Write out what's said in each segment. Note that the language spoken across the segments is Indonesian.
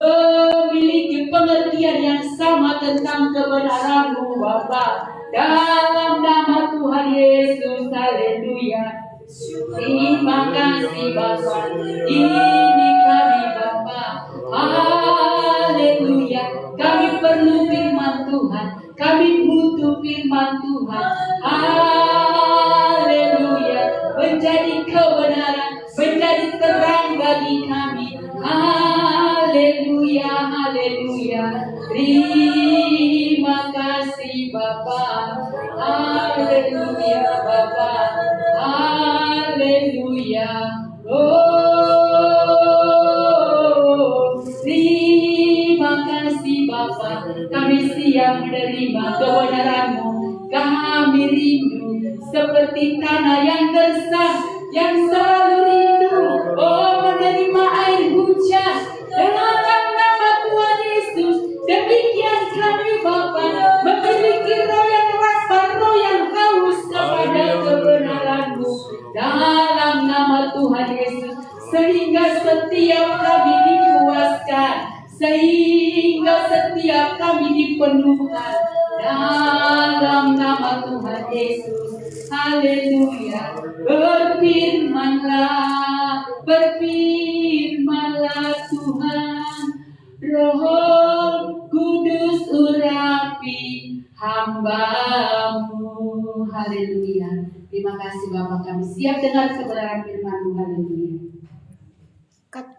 memiliki pengertian yang sama tentang kebenaran-Mu Bapa. Dalam nama Tuhan Yesus, haleluya. Terima kasih Bapa, ini kami Bapa, haleluya. Kami perlu firman Tuhan, kami butuh firman Tuhan, haleluya. Menjadi kebenaran, menjadi terang bagi kami, haleluya, haleluya. Terima kasih Bapa, haleluya Bapa, haleluya. Oh, terima kasih Bapa, kami siap menerima kebenaran-Mu. Kami rindu seperti tanah yang gersang, yang selalu rindu, oh, menerima air hujan. Dalam nama Tuhan Yesus, demikian kami Bapa, memiliki roh yang lapar, roh yang haus kepada kebenaran-Mu. Dalam nama Tuhan Yesus, sehingga setiap kami dipuaskan, sehingga setiap kami dipenuhkan. Dalam nama Tuhan Yesus, haleluya. Berfirmanlah, berfirmanlah Tuhan, Roh Kudus urapi hamba-Mu. Haleluya. Terima kasih Bapak, kami siap dengar kebenaran firman-Mu. Haleluya. Cut.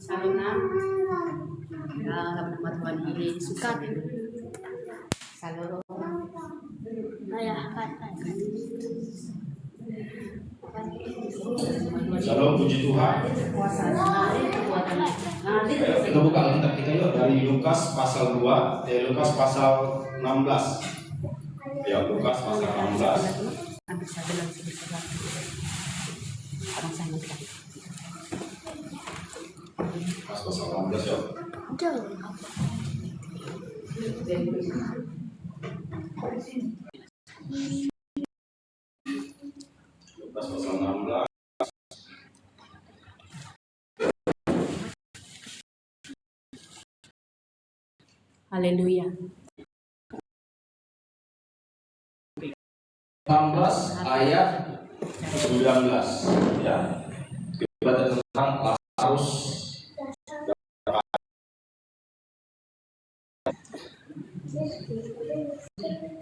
Salam dalam nama Tuhan Yesus. Salam. Shalom, puji Tuhan. Kita buka Alkitab kita yuk dari Lukas pasal 2, Lukas pasal 16. Ya, Lukas pasal 16. Lukas pasal 16 ya. Lukas pasal 16. Haleluya. 16 ayat 19 ya. Kita tentang Lazarus.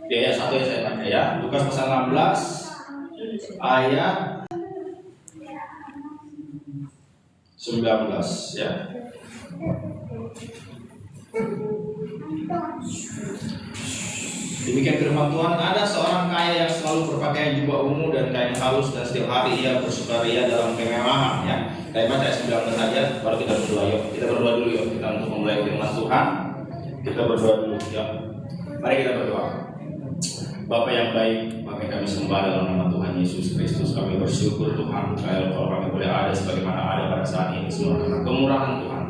Ya, satu ya saya baca ya. Lukas pasal 16 ayat 19 ya. Demikian firman Tuhan, ada seorang kaya yang selalu berpakaian jubah ungu dan kain halus, dan setiap hari ia bersukaria dalam kemewahan ya. Saya baca ayat 19 saja, baru kita berdoa yuk. Kita berdoa dulu yuk, kita untuk memulai firman Tuhan. Kita berdoa dulu ya. Mari kita berdoa. Bapa yang baik, maka kami sembah dalam nama Tuhan Yesus Kristus. Kami bersyukur Tuhan, kalau kami boleh ada sebagaimana ada pada saat ini, semua karena kemurahan Tuhan.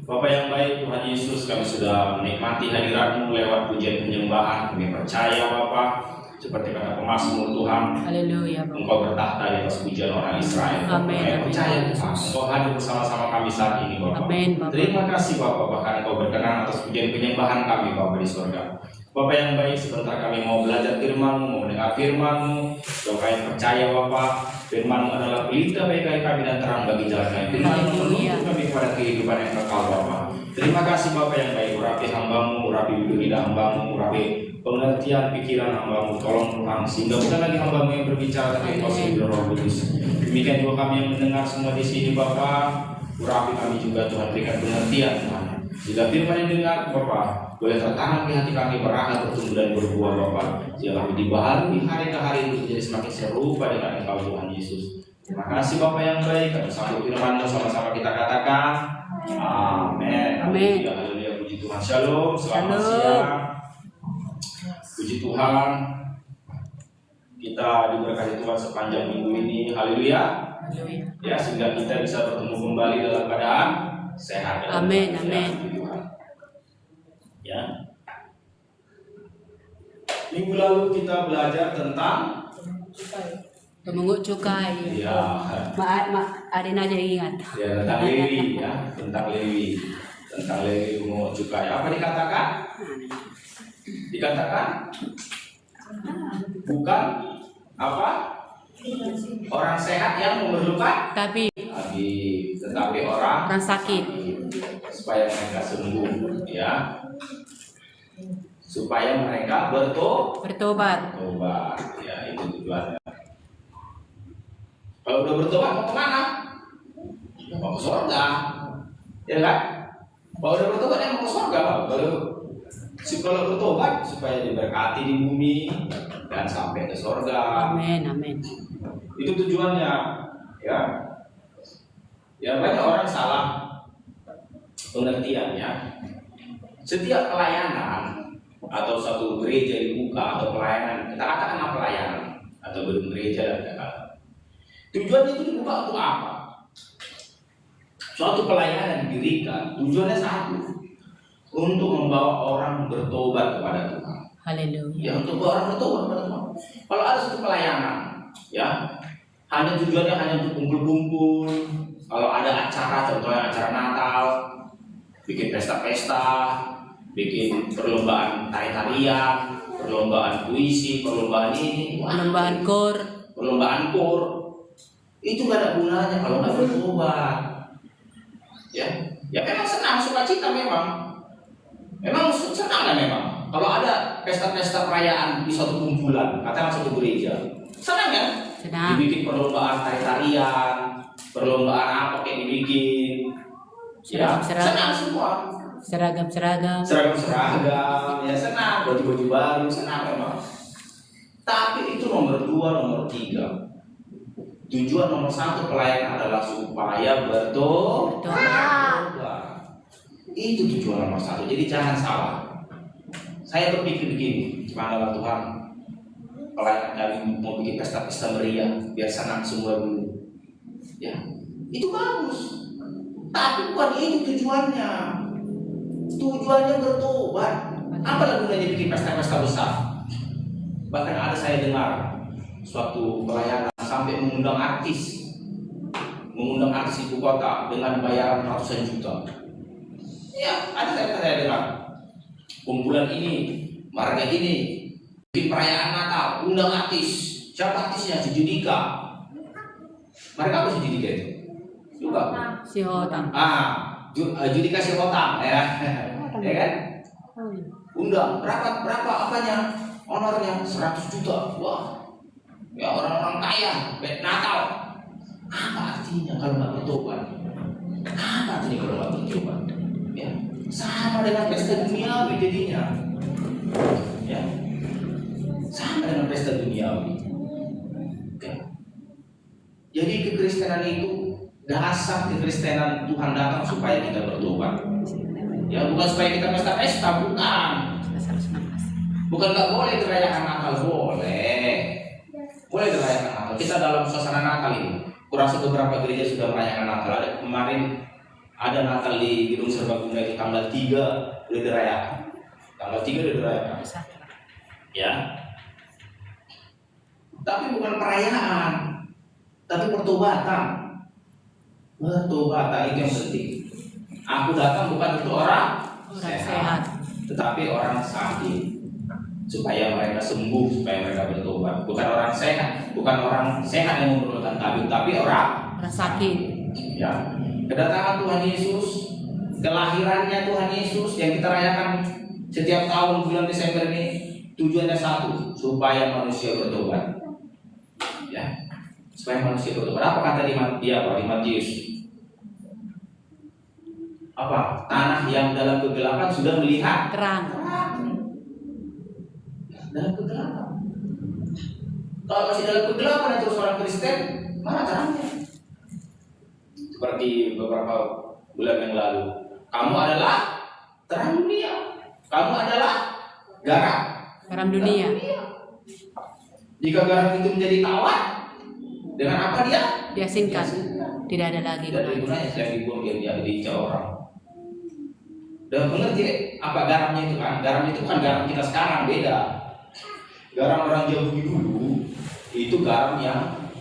Bapa yang baik, Tuhan Yesus, kami sudah menikmati hadirat-Mu lewat pujian penyembahan. Kami percaya Bapa, seperti kata pemazmur Tuhan, Haleluya. Engkau bertahta di atas pujian orang Israel. Amin. Kami percaya Tuhan, Engkau hadir bersama-sama kami saat ini Bapa. Amin, Bapa. Terima kasih Bapa, bahkan Engkau berkenan atas pujian penyembahan kami Bapa di surga. Bapa yang baik, sebentar kami mau belajar firman-Mu, mau mendengar firman-Mu. Kami percaya Bapa, firman-Mu adalah pelita bagi kami dan terang bagi jalan kami. Firman-Mu menuntun kami kepada kehidupan yang kekal Bapa. Terima kasih Bapa yang baik, urapi hamba-Mu, urapi bibir lidah hamba-Mu, urapi pengertian pikiran hamba-Mu. Tolong Tuhan, sehingga bukan lagi hamba-Mu yang berbicara, tapi Engkau sendiri Roh Kudus. Demikian juga kami yang mendengar semua di sini Bapa. Urapi kami juga Tuhan, berikan pengertian Tuhan. Jika firman yang dengar Bapa boleh tertanam di hati kami, berakar, bertumbuh dan berbuah Bapa. Jika kami dibaharui hari ke hari itu menjadi semakin serupa dengan Engkau Tuhan Yesus. Terima kasih Bapa yang baik. Kami sambut firman-Mu, sama-sama kita katakan amin. Amin. Haleluya, puji Tuhan. Shalom, selamat siang. Puji Tuhan. kita diberkati Tuhan sepanjang minggu ini. Haleluya. Ya, sehingga kita bisa bertemu kembali dalam keadaan sehat. Amin, amin. Ya. Minggu lalu kita belajar tentang Pemungut cukai. ya, Adin aja ingat. ya tentang Lewi ya, tentang Lewi pemungut cukai. Apa dikatakan? Dikatakan bukan apa? Orang sehat yang memerlukan tetapi orang sakit supaya mereka sembuh ya, supaya mereka bertobat ya, itu tujuannya. Kalau udah bertobat mau kemana? Mau ke surga ya kan? Kalau udah bertobat ya mau ke surga. Kalau bertobat supaya diberkati di bumi dan sampai ke surga. Amin, amin. Itu tujuannya ya. Ya banyak orang salah pengertiannya. Setiap pelayanan atau satu gereja dibuka atau pelayanan, kita katakan apa pelayanan atau gedung gereja dan katakan. Tujuannya itu dibuka untuk apa? Suatu pelayanan didirikan tujuannya satu, untuk membawa orang bertobat kepada Tuhan. Haleluya. Ya, untuk orang bertobat kepada Tuhan. Kalau ada satu pelayanan, ya hanya tujuannya hanya untuk kumpul-kumpul. Kalau ada acara, contohnya acara Natal, bikin pesta-pesta, bikin perlombaan tari-tarian, perlombaan puisi, perlombaan ini, perlombaan kor, itu nggak ada gunanya kalau nggak bertobat. Ya memang senang, sukacita memang senang kan memang. Kalau ada pesta-pesta perayaan di suatu kumpulan, katakan satu gereja, senang kan? Senang. Dibikin perlombaan tari-tarian, perlombaan apa kayak dibikin, ya senang semua. Seragam-seragam, ya senang, baju-baju baru, senang memang. Tapi itu nomor 2, nomor 3. Tujuan nomor 1 pelayanan adalah supaya bertobat. Itu tujuan nomor 1. Jadi jangan salah. Saya berpikir begini, subhanallah Tuhan, pelayanan kami mau bikin pesta-pesta meriah, biar senang semua dulu. Ya, itu bagus. Tapi bukan itu tujuannya. Tujuannya bertobat. Apa gunanya bikin pesta-pesta besar? Bahkan ada saya dengar suatu pelayanan sampai mengundang artis ibu kota dengan bayaran ratusan juta. Ya, ada saya dengar. Kumpulan ini, marga ini, bikin perayaan Natal, undang artis. Siapa artisnya? Si Judika. Mereka apa si Judika itu? Juga. Si Hotang. Judika si Hotang, ya kan? Undang berapa apanya? Honornya 100 juta. Wah, ya orang-orang kaya, Natal. Apa artinya kalau nggak bertobat? Apa artinya kalau nggak bertobat? Ya, sama dengan pesta duniawi jadinya. Ya, sama dengan pesta duniawi. Ya. Jadi kekristenan itu dasar kekristenan Tuhan datang supaya kita bertobat. Ya, bukan supaya kita pesta-pesta, bukan. Bukan nggak boleh dirayakan Natal, boleh dirayakan Natal. Kita dalam suasana Natal ini. Kurasa beberapa gereja sudah merayakan Natal. Ada kemarin ada Natal di Gedung Serbaguna itu tanggal 3 udah dirayakan. Tanggal 3 udah dirayakan. Ya. Tapi bukan perayaan, tapi pertobatan. Pertobatan itu yang penting. Aku datang bukan untuk orang sehat, tetapi orang sakit. Supaya mereka sembuh, supaya mereka bertobat. Bukan orang sehat yang memerlukan tabib, tapi orang sakit. Ya, kedatangan Tuhan Yesus, kelahirannya Tuhan Yesus yang kita rayakan setiap tahun bulan Desember ini tujuannya satu, supaya manusia bertobat. Ya, supaya manusia bertobat. Apa kata di Matius? Apa? Tanah yang dalam kegelapan sudah melihat terang. Dalam kegelapan. Kalau masih dalam kegelapan itu seorang Kristen, mana terangnya? Seperti beberapa bulan yang lalu, kamu adalah terang dunia, kamu adalah garam dunia. Jika garam itu menjadi tawar, dengan apa dia? Diasinkan. Tidak ada lagi Tidak ada gunanya. gunanya selain dibuang dia diincar orang. Dan mengerti apa garamnya itu kan? Garam itu kan garam kita sekarang beda. Garam orang Jawa dulu itu garam yang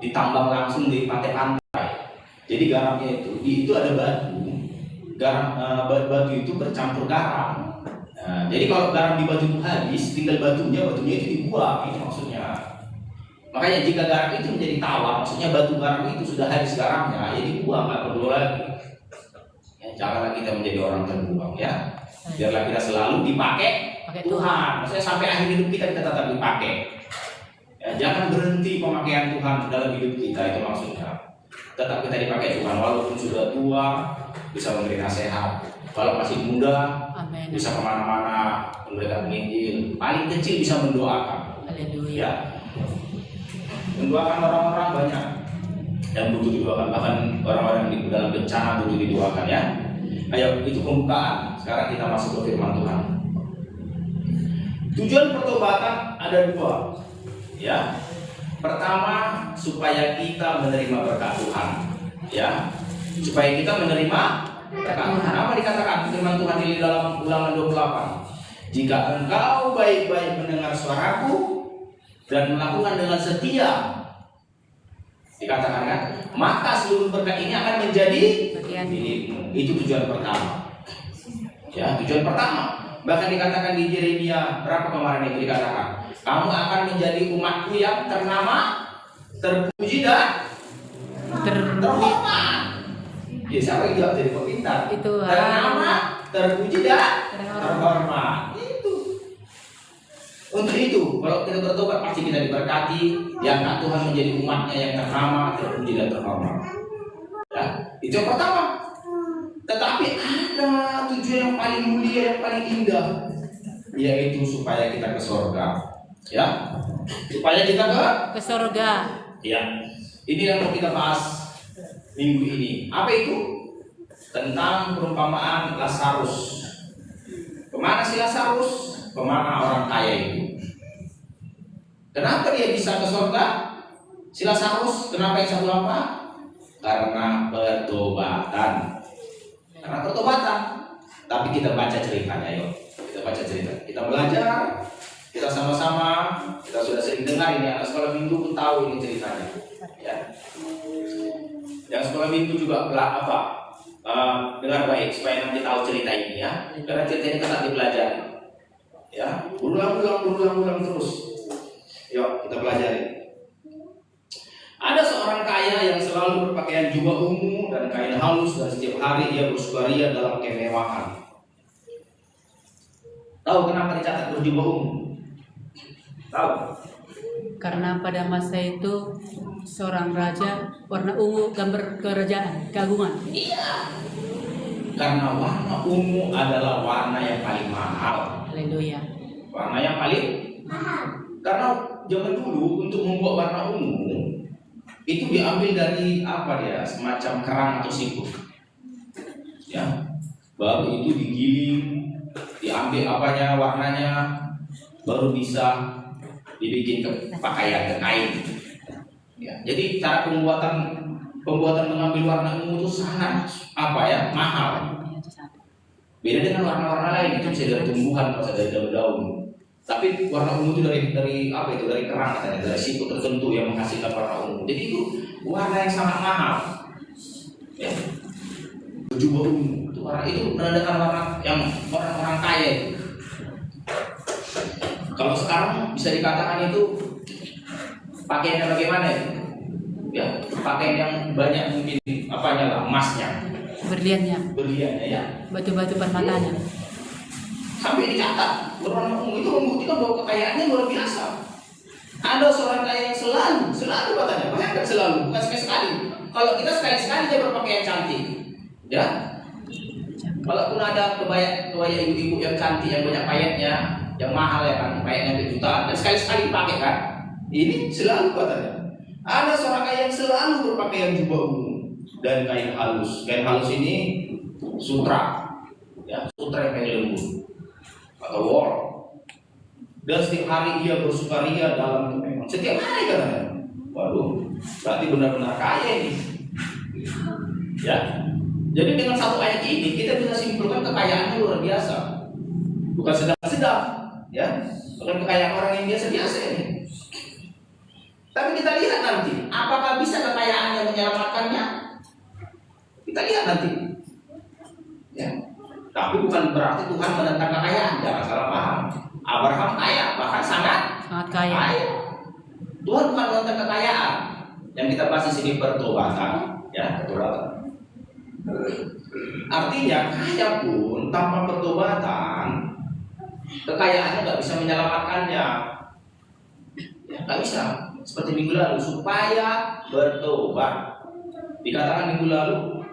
ditambang langsung di pantai-pantai. Jadi garamnya itu ada batu. Garam batu itu bercampur garam. Nah, jadi kalau garam di batu itu habis, tinggal batunya itu dibuang. Itu maksudnya. Makanya jika garam itu menjadi tawar, maksudnya batu garam itu sudah habis garamnya, ya dibuang, nggak perlu lagi. Ya, janganlah kita menjadi orang terbuang ya. Biarlah kita selalu dipakai Tuhan. Maksudnya sampai akhir hidup kita tetap dipakai. Ya, jangan berhenti pemakaian Tuhan dalam hidup kita, itu maksudnya. Tetap kita dipakai Tuhan walaupun sudah tua, bisa memberi nasihat. Kalau masih muda, Amin. bisa kemana-mana memberikan penginjil. Paling kecil bisa mendoakan. Haleluya. Ya, mendoakan orang-orang banyak yang butuh didoakan, bahkan orang-orang yang di dalam bencana butuh didoakan ya. Ayo, itu pembukaan. Sekarang kita masuk ke firman Tuhan. Tujuan pertobatan ada dua, ya. Pertama, supaya kita menerima berkat Tuhan, ya. Supaya kita menerima berkat Tuhan. Apa dikatakan firman Tuhan di dalam Ulangan 28? Jika engkau baik-baik mendengar suaraku dan melakukan dengan setia, dikatakan kan, maka seluruh berkat ini akan menjadi Bagian. milikmu. Itu tujuan pertama. Ya, tujuan pertama. Bahkan dikatakan di Yeremia berapa kemarin itu dikatakan, kamu akan menjadi umatku yang ternama, terpuji dan terhormat. Ya, siapa yang jawab jadi pintar? Itu Ternama, terpuji dan terhormat. Itu. Untuk itu, kalau kita bertobat pasti kita diberkati, diangkat Tuhan menjadi umatnya yang ternama, terpuji dan terhormat. Ya, itu yang pertama. Tetapi ada tujuan yang paling mulia, yang paling indah, yaitu supaya kita ke surga. Ya, supaya kita ke surga. Ya, ini yang mau kita bahas minggu ini. Apa itu? Tentang perumpamaan Lazarus. Kemana si Lazarus? Kemana orang kaya itu? Kenapa dia bisa ke surga? Si Lazarus, kenapa yang satu apa? Karena pertobatan. Karena pertobatan. Tapi kita baca ceritanya, yuk. Kita baca cerita. Kita belajar. Kita sama-sama. Kita sudah sering dengar ini. Anak sekolah minggu pun tahu ini ceritanya. Ya. Yang sekolah minggu juga dengar baik supaya nanti tahu cerita ini ya. Karena cerita ini tetap dipelajari. Ya, berulang-ulang terus. Yuk, kita pelajari. Ada seorang kaya yang selalu berpakaian jubah ungu dan kain halus, dan setiap hari dia bersukaria dalam kemewahan. Tahu kenapa dicatat berjubah ungu? Tahu? Karena pada masa itu seorang raja warna ungu gambar kerajaan, keagungan. Iya. Karena warna ungu adalah warna yang paling mahal. Haleluya. Warna yang paling mahal. Karena zaman dulu untuk membuat warna ungu itu diambil dari apa dia? Semacam kerang atau siput. Ya. Baru itu digiling, diambil apanya, warnanya, baru bisa dibikin ke pakaian, ke kain. Ya. Jadi cara pembuatan mengambil warna ungu itu sangat mahal. Beda dengan warna-warna lain, itu bisa dari tumbuhan, bisa dari daun-daun. Tapi warna ungu itu dari apa itu? Dari kerang katanya, dari siput tertentu yang menghasilkan warna ungu. Jadi itu warna yang sangat mahal. Ya. Berjubah ungu itu warna itu menandakan warna yang orang-orang kaya itu. Kalau sekarang bisa dikatakan itu pakaiannya bagaimana ya? Ya, pakaian yang banyak mungkin emasnya, berliannya ya, batu-batu permatanya. Sampai dicatat berwarna ungu itu membuktikan bahwa kekayaannya luar biasa. Ada seorang kaya yang selalu katanya, bahkan selalu, bukan sekali. Kalau kita sekali-sekali dia berpakaian cantik, ya. Walaupun ada kebaya ibu-ibu yang cantik, yang banyak payetnya, yang mahal ya kan, payetnya berjutaan, dan sekali-sekali dipakai kan. Ini selalu katanya. Ada seorang kaya yang selalu berpakaian jubah ungu dan kain halus. Kain halus ini sutra, ya, sutra yang kain lembu atau wol. dan setiap hari ia bersukaria dalam kemewahan. Setiap hari katanya. Waduh, berarti benar-benar kaya ini. Ya. Jadi dengan satu ayat ini kita bisa simpulkan kekayaannya luar biasa. Bukan sedang-sedang, ya. Bukan kekayaan orang yang biasa-biasa ini. Tapi kita lihat nanti, apakah bisa kekayaannya menyelamatkannya? Kita lihat nanti. Ya. Tapi bukan berarti Tuhan menentang kekayaan, jangan salah paham. Abraham kaya, bahkan sangat kaya. Tuhan bukan menentang kekayaan. Yang kita bahas di sini pertobatan, ya, pertobatan. Artinya kaya pun tanpa pertobatan, kekayaannya nggak bisa menyelamatkannya. Ya, nggak bisa. Seperti minggu lalu, supaya bertobat. Dikatakan minggu lalu,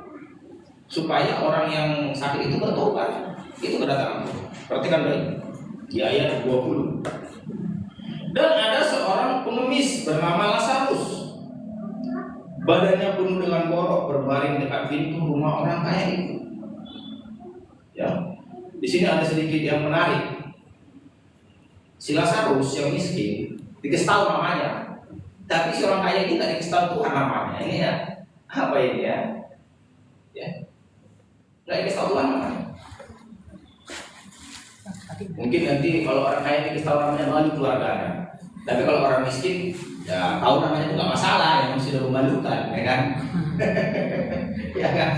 supaya orang yang sakit itu bertobat. Itu kedatangan. Perhatikan baik di ayat 20. Dan ada seorang pengemis bernama Lazarus, badannya penuh dengan borok, berbaring dekat pintu rumah orang kaya itu. Ya, di sini ada sedikit yang menarik. Si Lazarus yang miskin dikasih tahu namanya, tapi si orang kaya ini tidak dikasih tahu Tuhan namanya. Ini ya, apa ini ya? Ya, nggak dikasih tahu Tuhan namanya. Mungkin nanti kalau orang kaya dikasih tahu namanya malu keluarganya. Tapi kalau orang miskin, ya tahu namanya itu nggak masalah, yang sudah memalukan, ya kan? Ya kan?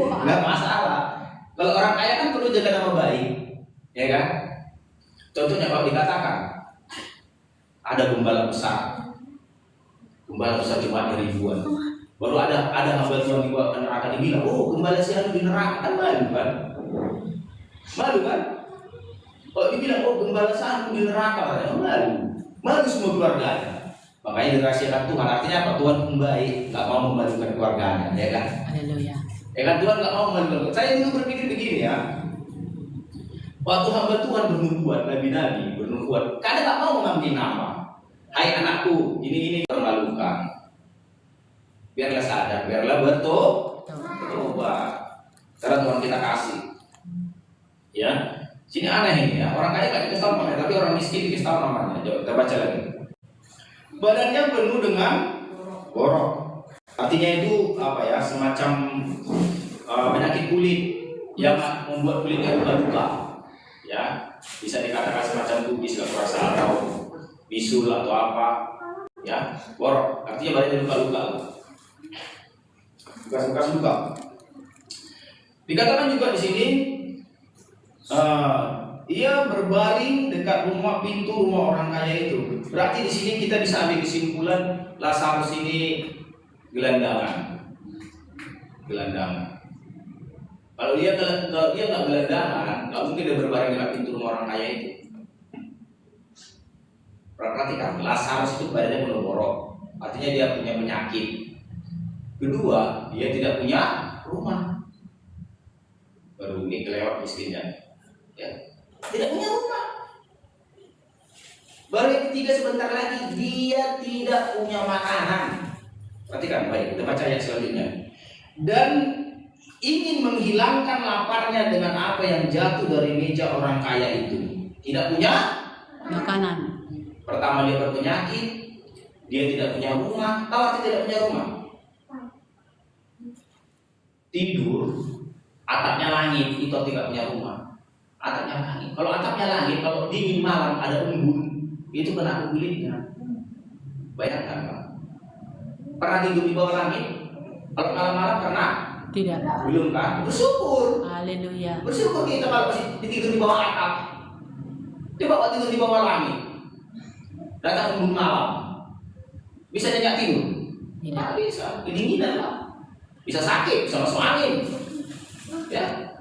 Nggak masalah. Kalau orang kaya kan perlu jaga nama baik, ya kan? Contohnya kalau dikatakan ada gembala besar cuma ribuan, baru ada hamba Tuhan dibawa ke neraka, dibilang, oh gembala si anu di neraka, kan malu kan? Malu kan? Kalau dibilang, oh gembala si anu di neraka, malu semua keluarganya. Makanya dirahasiakan Tuhan. Artinya apa? Tuhan baik, nggak mau memalukan keluarganya, ya kan? Haleluya. Ya kan, Tuhan nggak mau memalukan. Saya dulu berpikir begini ya. Waktu hamba Tuhan bernubuat, nabi-nabi bernubuat, kadang nggak mau mengambil nama. Hai anakku, ini memalukan. Biarlah sadar, biarlah bertobat. Karena Tuhan kita kasih. Ya, sini aneh ini ya. Orang kaya nggak dikasih tahu namanya, tapi orang miskin dikasih tahu namanya. Coba kita baca lagi. Badannya penuh dengan borok. Artinya itu apa ya? Semacam penyakit kulit yang membuat kulitnya luka-luka. Ya, bisa dikatakan semacam kubis, nggak kurasa atau bisul atau apa. Ya, borok. Artinya badannya luka-luka. Bekas-bekas luka. Dikatakan juga di sini. Ia berbaring dekat pintu rumah orang kaya itu. Berarti di sini kita bisa ambil kesimpulan Lazarus ini gelandangan. Kalau dia nggak gelandangan, nggak mungkin dia berbaring dekat pintu rumah orang kaya itu. Perhatikan, Lazarus itu badannya penuh borok. Artinya dia punya penyakit. Kedua, dia tidak punya rumah. Baru ini kelewat miskinnya. Ya. Tidak punya rumah. Baru yang ketiga sebentar lagi, dia tidak punya makanan. Perhatikan baik, kita baca ayat selanjutnya. Dan ingin menghilangkan laparnya dengan apa yang jatuh dari meja orang kaya itu. Tidak punya Makanan. Pertama dia berpenyakit, dia tidak punya rumah. Tahu arti tidak punya rumah? Tidur, atapnya langit, itu tidak punya rumah. Atapnya langit. Kalau atapnya langit, kalau dingin malam ada embun, itu kena kulitnya. Bayangkan Pak. Pernah tidur di bawah langit? Kalau malam-malam pernah? Tidak. Belum kan? Bersyukur. Haleluya. Bersyukur kita kalau masih tidur di bawah atap. Coba kalau tidur di bawah langit, datang embun malam, bisa nyenyak tidur? Tidak. Tidak bisa. Kedinginan lah. Bisa sakit, bisa masuk angin. Ya.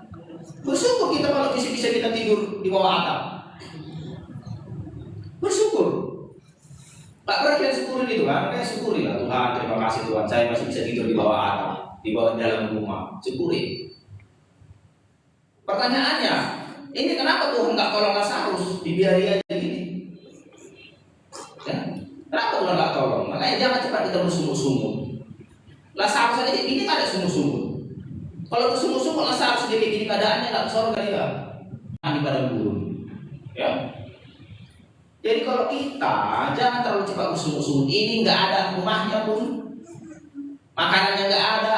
Bersyukur kita kalau bisa kita tidur di bawah atap. Bersyukur. Tak pernah kita syukurin itu kan? Kita syukurilah Tuhan, terima kasih Tuhan, saya masih bisa tidur di bawah atap, di bawah dalam rumah. Syukuri. Pertanyaannya, ini kenapa Tuhan nggak tolong Lazarus, dibiari aja gini? Ya? Kenapa Tuhan nggak tolong? Makanya jangan cepat kita bersungguh-sungguh. Lazarus aja ini tak ada sungguh-sungguh. Kalau bersungguh-sungguh Lazarus jadi gini keadaannya nggak ke surga dia. Di padang gurun. Ya. Jadi kalau kita jangan terlalu cepat bersungut-sungut. Ini nggak ada rumahnya pun, makanannya nggak ada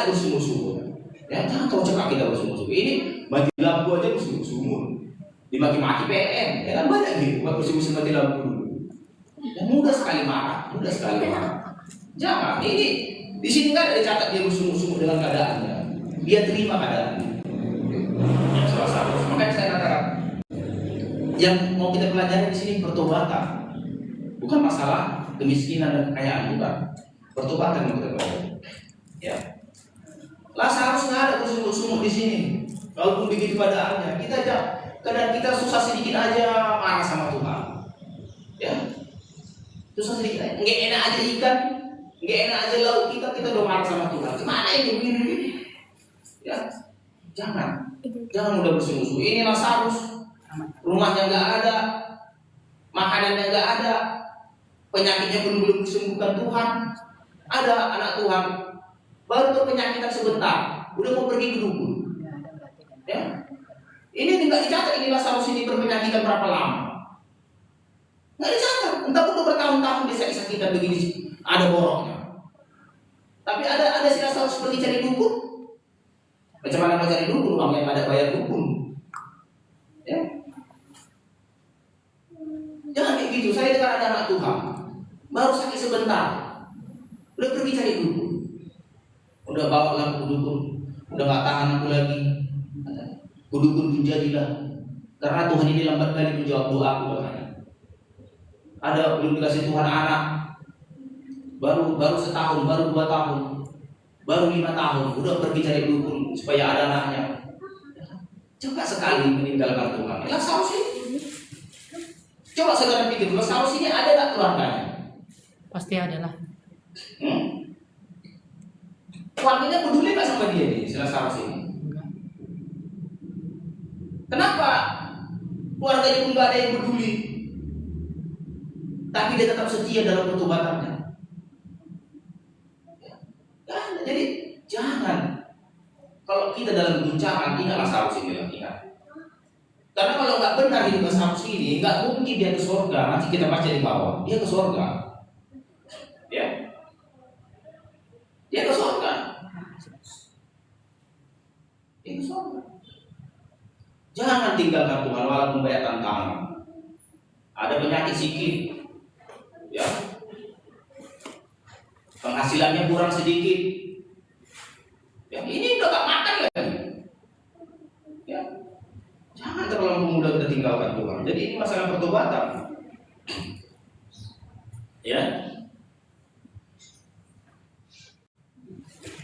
bersungut-sungut. Ya jangan terlalu cepat kita bersungut-sungut. Ini mati lampu aja bersungut-sungut, dimaki-maki PM, ya kan banyak gitu. Buat bersungut-sungut mati lampu dulu. Dan mudah sekali marah. Jangan. Ini di sini nggak ada dicatat dia bersungut-sungut dengan keadaannya. Dia terima keadaannya. Yang salah satu. Makanya saya katakan, yang mau kita pelajari di sini pertobatan, bukan masalah kemiskinan dan kekayaan, bukan. Pertobatan yang kita pelajari. Ya. Lazarus nggak ada bersungut-sungut di sini. Walaupun begitu keadaannya, kadang kita susah sedikit aja marah sama Tuhan. Ya. Susah sedikit aja. Nggak enak aja ikan, nggak enak aja lauk kita udah marah sama Tuhan. Gimana ini begini? Ya. Jangan mudah bersungut-sungut. Ini Lazarus. Rumahnya nggak ada, makanannya nggak ada, penyakitnya pun belum disembuhkan Tuhan. Ada anak Tuhan baru berpenyakitan sebentar, udah mau pergi ke dukun. Ya, ini nggak dicatat ini Lazarus ini berpenyakitan berapa lama? Nggak dicatat. Entah udah bertahun-tahun dia sakit-sakitan begini, ada boroknya. Tapi ada si Lazarus pergi cari dukun. Macam mana mau cari dukun? Uang yang ada bayar dukun. Ya. Jangan kayak gitu. Saya dengar ada anak Tuhan baru sakit sebentar, udah pergi cari dukun, udah bawa lampu dukun, udah nggak tahan aku lagi, dukun pun jadilah, karena Tuhan ini lambat kali menjawab doa aku. Ada belum dikasih Tuhan anak, baru setahun, baru 2 tahun, baru 5 tahun, udah pergi cari dukun supaya ada anaknya. Cepat sekali meninggalkan Tuhan. Lazarus ini. Coba saudara pikir, Lazarus ini ada tak keluarganya? Pasti ada lah. Keluarganya peduli nggak sama dia nih, si Lazarus ini? Kenapa keluarganya pun nggak ada yang peduli, tapi dia tetap setia dalam pertobatannya? Ya, jadi jangan. Kalau kita dalam guncangan, ingat Lazarus ini lah, ingat. Karena kalau nggak benar hidup Lazarus ini, nggak mungkin dia ke surga. Nanti kita baca di bawah, dia ke surga. Ya, dia ke surga. Dia ke surga. Jangan tinggalkan Tuhan walaupun banyak tantangan. Ada penyakit sikit, ya. Penghasilannya kurang sedikit. Ya, ini udah gak makan lagi. Ya. Jangan terlalu mudah kita tinggalkan Tuhan. Jadi ini masalah pertobatan. Ya.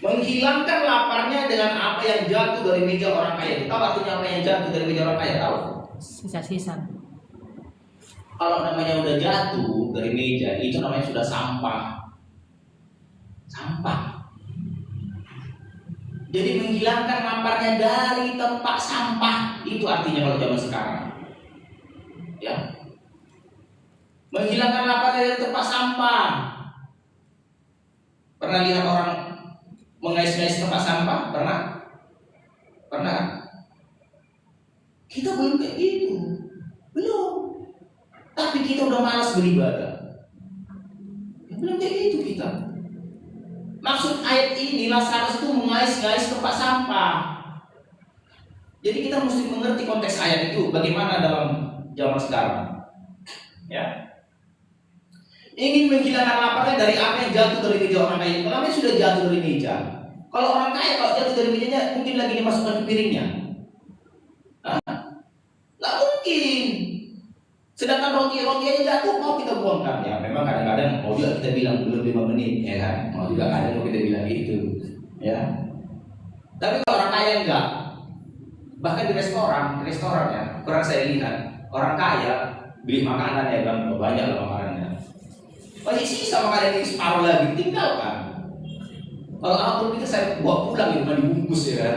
Menghilangkan laparnya dengan apa yang jatuh dari meja orang kaya. Tahu artinya apa yang jatuh dari meja orang kaya? Tahu? Sisa-sisa. Kalau namanya udah jatuh dari meja, itu namanya sudah sampah. Sampah. Jadi menghilangkan laparnya dari tempat sampah, itu artinya kalau zaman sekarang. Ya. Menghilangkan laparnya dari tempat sampah. Pernah lihat orang mengais-ngais tempat sampah? Pernah? Kita belum kayak gitu. Belum. Tapi kita udah malas beribadah. Belum kayak gitu kita. Maksud ayat ini, Lazarus itu mengais-ngais tempat sampah. Jadi kita mesti mengerti konteks ayat itu bagaimana dalam zaman sekarang. Ya. Ingin menghilangkan laparnya dari apa yang jatuh dari meja orang kaya. Kalau namanya sudah jatuh dari meja. Kalau orang kaya kalau jatuh dari mejanya mungkin lagi dimasukkan ke piringnya. Nggak mungkin. Sedangkan roti aja jatuh mau kita buangkan. Ya memang kadang-kadang mau juga kita bilang belum 5 menit, ya kan? Mau juga kadang mau kita bilang itu, ya. Tapi kalau orang kaya enggak. Bahkan di restoran ya, pernah saya lihat orang kaya beli makanan ya kan, banyak lah makanannya. Masih sisa makanan ini separuh lagi tinggalkan. Kalau aku pikir saya bawa pulang itu dibungkus ya kan.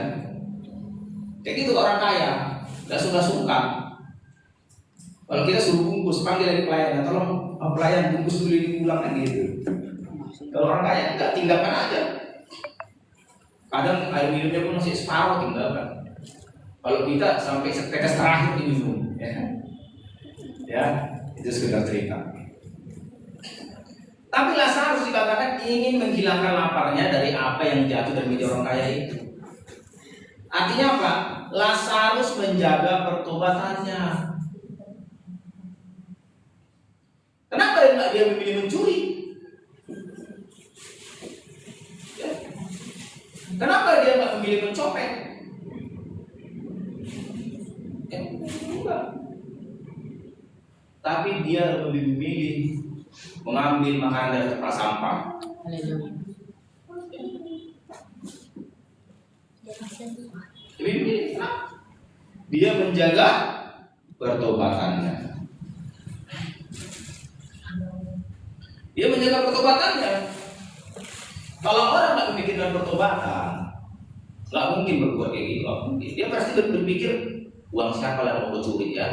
Kayak gitu orang kaya, nggak suka-suka. Kalau kita suruh bungkus, panggil dari pelayan, tolong pelayan bungkus dulu ini pulang kan gitu. Kalau orang kaya enggak, tinggalkan aja. Kadang air minumnya pun masih separuh, tinggalkan. Kalau kita sampai setetes terakhir diminum, ya. Ya, Itu sekedar cerita. Tapi Lazarus dikatakan ingin menghilangkan laparnya dari apa yang jatuh dari meja orang kaya itu. Artinya apa? Lazarus menjaga pertobatannya. Kenapa dia memilih mencuri? Ya. Kenapa dia nggak memilih mencopet? Ya, enggak. Tapi dia lebih memilih mengambil makanan dari tempat sampah. Haleluya. Lebih memilih. Dia menjaga pertobatannya. Dia menjaga pertobatannya. Kalau orang nggak memikirkan pertobatan, nggak mungkin berbuat kayak gitu. Nggak mungkin. Dia pasti berpikir uang siapa yang mau curi ya,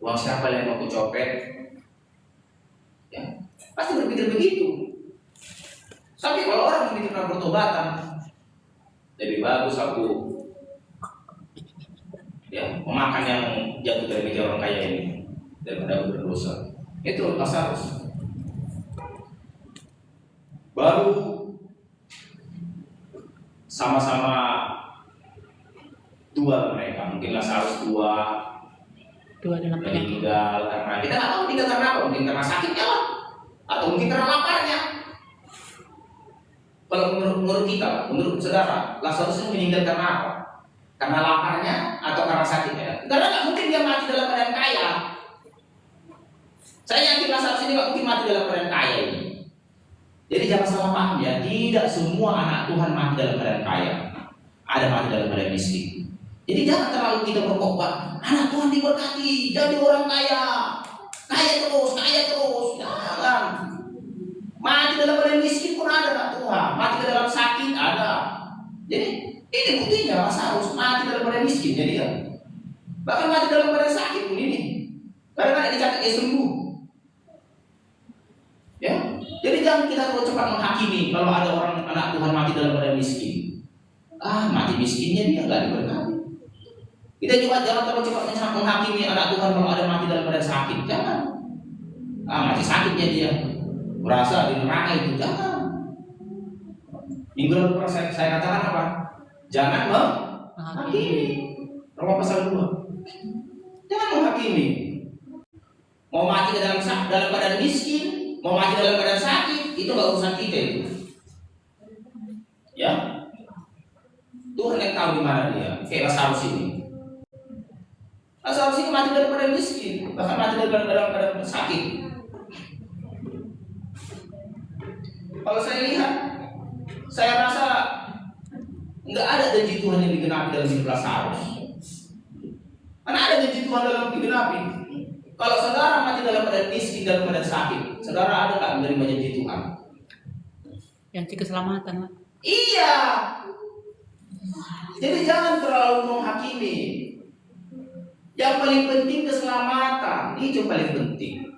uang siapa yang mau copet, ya pasti berpikir begitu. Tapi kalau orang memikirkan pertobatan, lebih bagus aku ya memakan yang jatuh dari meja orang kaya ini daripada aku berdosa. Itu Lazarus. Baru sama-sama tua mereka, mungkin Lazarus tua Dalam penyakit. meninggal karena kita nggak tahu meninggal karena apa, mungkin karena sakitnya lah, atau mungkin karena laparnya. Kalau menurut kita, menurut saudara, Lazarus ini meninggal karena apa? Karena laparnya atau karena sakitnya? Karena nggak mungkin dia mati dalam keadaan kaya. Saya yakin Lazarus ini nggak mungkin mati dalam keadaan kaya ini. Jadi jangan salah paham ya, tidak semua anak Tuhan mati dalam keadaan kaya. Ada mati dalam keadaan miskin. Jadi jangan terlalu kita berkhotbah, anak Tuhan diberkati, jadi orang kaya, kaya terus. Jangan. Mati dalam keadaan miskin pun ada anak Tuhan, mati dalam sakit ada. Jadi ini buktinya Lazarus mati dalam keadaan miskin jadi ya. Bahkan mati dalam keadaan sakit pun ini. Karena dicatat dia sembuh. Ya, jadi jangan kita terlalu cepat menghakimi kalau ada orang anak Tuhan mati dalam keadaan miskin. Mati miskinnya dia nggak diberkati. Kita juga jangan terlalu cepat menghakimi anak Tuhan kalau ada mati dalam keadaan sakit. Jangan. Mati sakitnya dia berasa di neraka itu. Jangan. Minggu lalu pernah saya katakan apa? Jangan menghakimi. Roma pasal 2. Jangan menghakimi. Mau mati dalam keadaan miskin, mau mati dalam keadaan sakit, itu nggak urusan kita itu. Ya, Tuhan yang tahu di mana dia. Kayak Lazarus ini. Lazarus ini mati dalam keadaan miskin, bahkan mati dalam keadaan sakit. Kalau saya lihat, saya rasa nggak ada janji Tuhan yang digenapi dalam hidup Lazarus. Karena ada janji Tuhan dalam digenapi. Kalau saudara mati dalam keadaan miskin, dalam keadaan sakit, saudara ada nggak menerima janji Tuhan? Yang keselamatan lah. Iya. Jadi jangan terlalu menghakimi. Yang paling penting keselamatan, itu paling penting.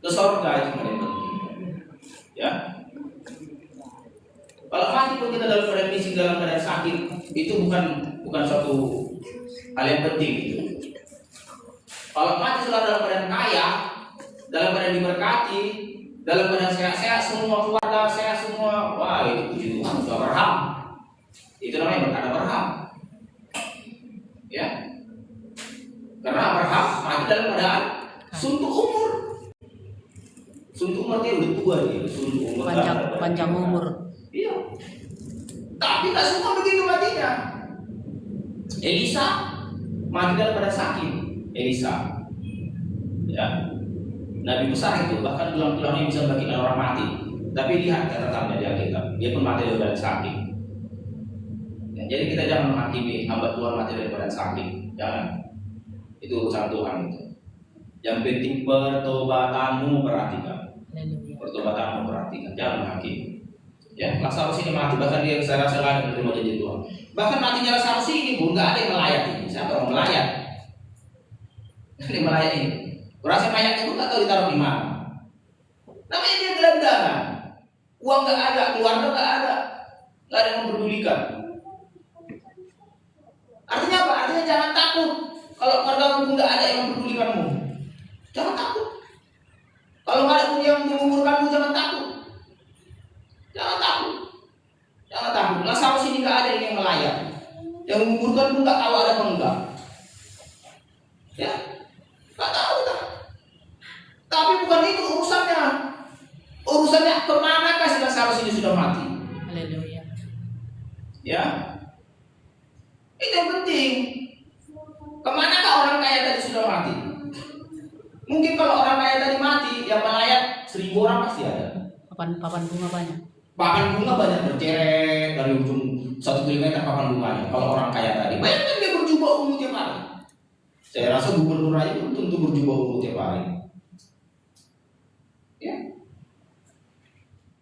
Ke surga itu paling penting. Ya. Kalau mati pun kita dalam keadaan miskin, dalam keadaan sakit, itu bukan suatu hal yang penting itu. Kalau mati sudah dalam keadaan kaya, dalam keadaan diberkati, dalam keadaan sehat-sehat, semua keluarga sehat semua, wah itu puji Tuhan, itu Abraham. Itu namanya berkata Abraham. Ya. Karena Abraham mati dalam keadaan suntuk umur. Suntuk umur dia udah tua dia, suntuk umur. Panjang umur. Iya. Tapi tak semua begitu matinya. Elisa mati dalam keadaan sakit. Elisa, ya, Nabi besar itu, bahkan tulang-tulangnya bisa membagikan orang mati. Tapi lihat catatannya di Alkitab, dia pun mati dalam keadaan sakit. Ya, jadi kita jangan menghakimi hamba Tuhan mati dalam keadaan sakit, jangan. Itu urusan Tuhan itu. Yang penting pertobatanmu perhatikan. Pertobatanmu perhatikan, jangan menghakimi. Ya, Lazarus ini mati, bahkan dia secara sengaja menerima janji Tuhan. Bahkan matinya Lazarus ini pun nggak ada yang melayat ini. Siapa yang melayat? Ini melayat ini. Berasa mayatnya pun nggak tahu ditaruh di mana. Namanya dia gelandangan. Uang nggak ada, keluarga nggak ada yang memperdulikan. Artinya apa? Artinya jangan takut Kalau keluarga pun nggak ada yang mempedulikanmu, jangan takut. Kalau nggak ada pun yang menguburkanmu, jangan takut. Jangan takut. Jangan takut. Lazarus ini nggak ada yang melayat. Yang menguburkan pun nggak tahu ada apa enggak. Ya, nggak tahu tak. Tapi bukan itu urusannya. Urusannya kemana si Lazarus ini sudah mati. Haleluya. Ya, itu yang penting. Kemanakah orang kaya tadi sudah mati? Mungkin kalau orang kaya tadi mati, yang melayat 1000 orang pasti ada. Papan bunga banyak. Papan bunga banyak berceret dari ujung 1 kilometer papan bunganya. Kalau orang kaya tadi, bayangkan dia berjubah ungu tiap hari. Saya rasa gubernur aja belum tentu berjubah ungu tiap hari. Ya.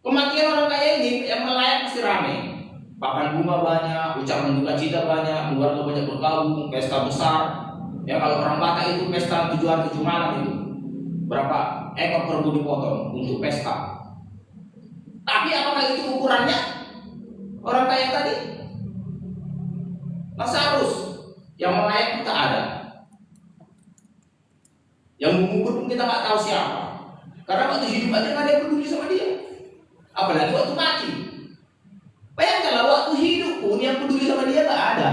Kematian orang kaya ini yang melayat pasti ramai. Papan bunga banyak, ucapan duka cita banyak, keluarga banyak bergabung, pesta besar. Ya kalau orang Batak itu pesta 7 hari 7 malam itu berapa ekor kerbau dipotong untuk pesta. Tapi apakah itu ukurannya? Orang kaya tadi, Lazarus yang melayat kita ada, yang mengubur pun kita nggak tahu siapa. Karena waktu hidup aja nggak ada yang peduli sama dia, apalagi waktu mati. Bayangkanlah waktu hidup pun yang peduli sama dia nggak ada,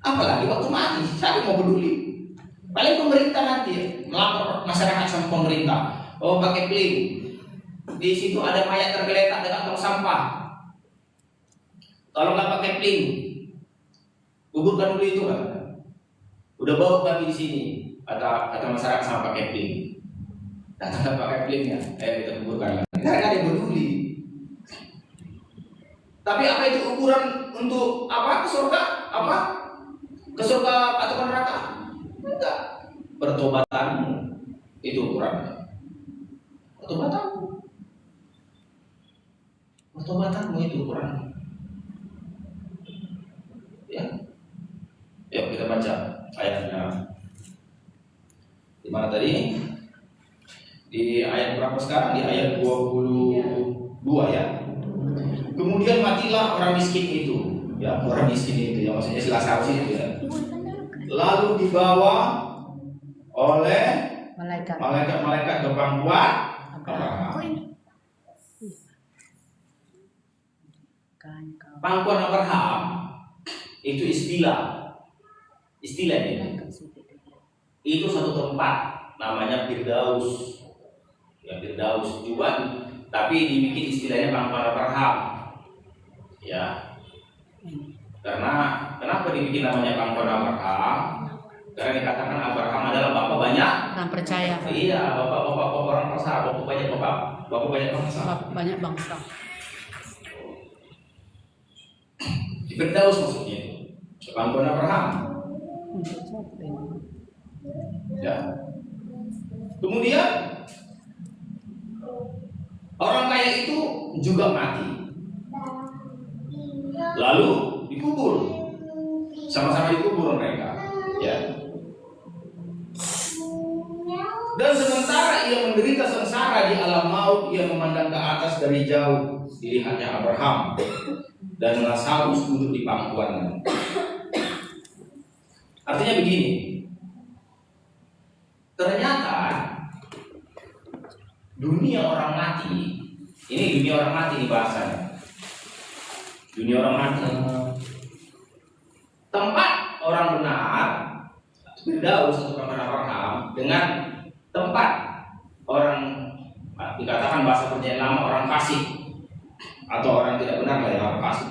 apalagi waktu mati. Siapa yang mau peduli? Paling pemerintah nanti melapor masyarakat sama pemerintah. Oh pakai pling, di situ ada mayat tergeletak dekat tong sampah. Kalau nggak pakai pling, kuburkan dulu itu kan. Udah bawa kami di sini, kata masyarakat sama pakai pling. Datang nggak pakai plingnya, kita kuburkan. Nggak ada yang peduli. Tapi apa itu ukuran untuk apa ke surga? Apa ke surga atau ke neraka? Enggak. Pertobatanmu itu ukurannya. Pertobatanmu itu ukurannya. Ya. Yuk kita baca ayatnya. Di mana tadi? Di ayat berapa sekarang? Di ayat 22 ya. Kemudian matilah orang miskin itu, ya orang miskin itu, yang maksudnya si Lazarus itu ya. Lalu dibawa oleh malaikat ke pangkuan Abraham. Pangkuan Abraham itu istilah ini. Itu satu tempat namanya Firdaus. Ya Firdaus juga, tapi dibikin istilahnya pangkuan Abraham. Ya, karena kenapa dibikin namanya pangkuan Abraham? Karena dikatakan Abraham adalah bapak banyak Orang percaya. Iya, bapak orang bangsa, bapak banyak bangsa. Banyak bangsa. Di Firdaus maksudnya itu. Pangkuan Abraham. Ya. Kemudian orang kaya itu juga mati. Lalu dikubur, sama-sama dikubur mereka, ya. Dan sementara ia menderita sengsara di alam maut, ia memandang ke atas dari jauh, dilihatnya Abraham dan Lazarus duduk di pangkuannya. Artinya begini, ternyata dunia orang mati, ini dunia orang mati di bahasanya. Dunia orang mati, tempat orang benar, Firdaus atau pangkuan Abraham, dengan tempat orang dikatakan bahasa perjanjian lama orang fasik atau orang tidak benar lah ya, orang fasik,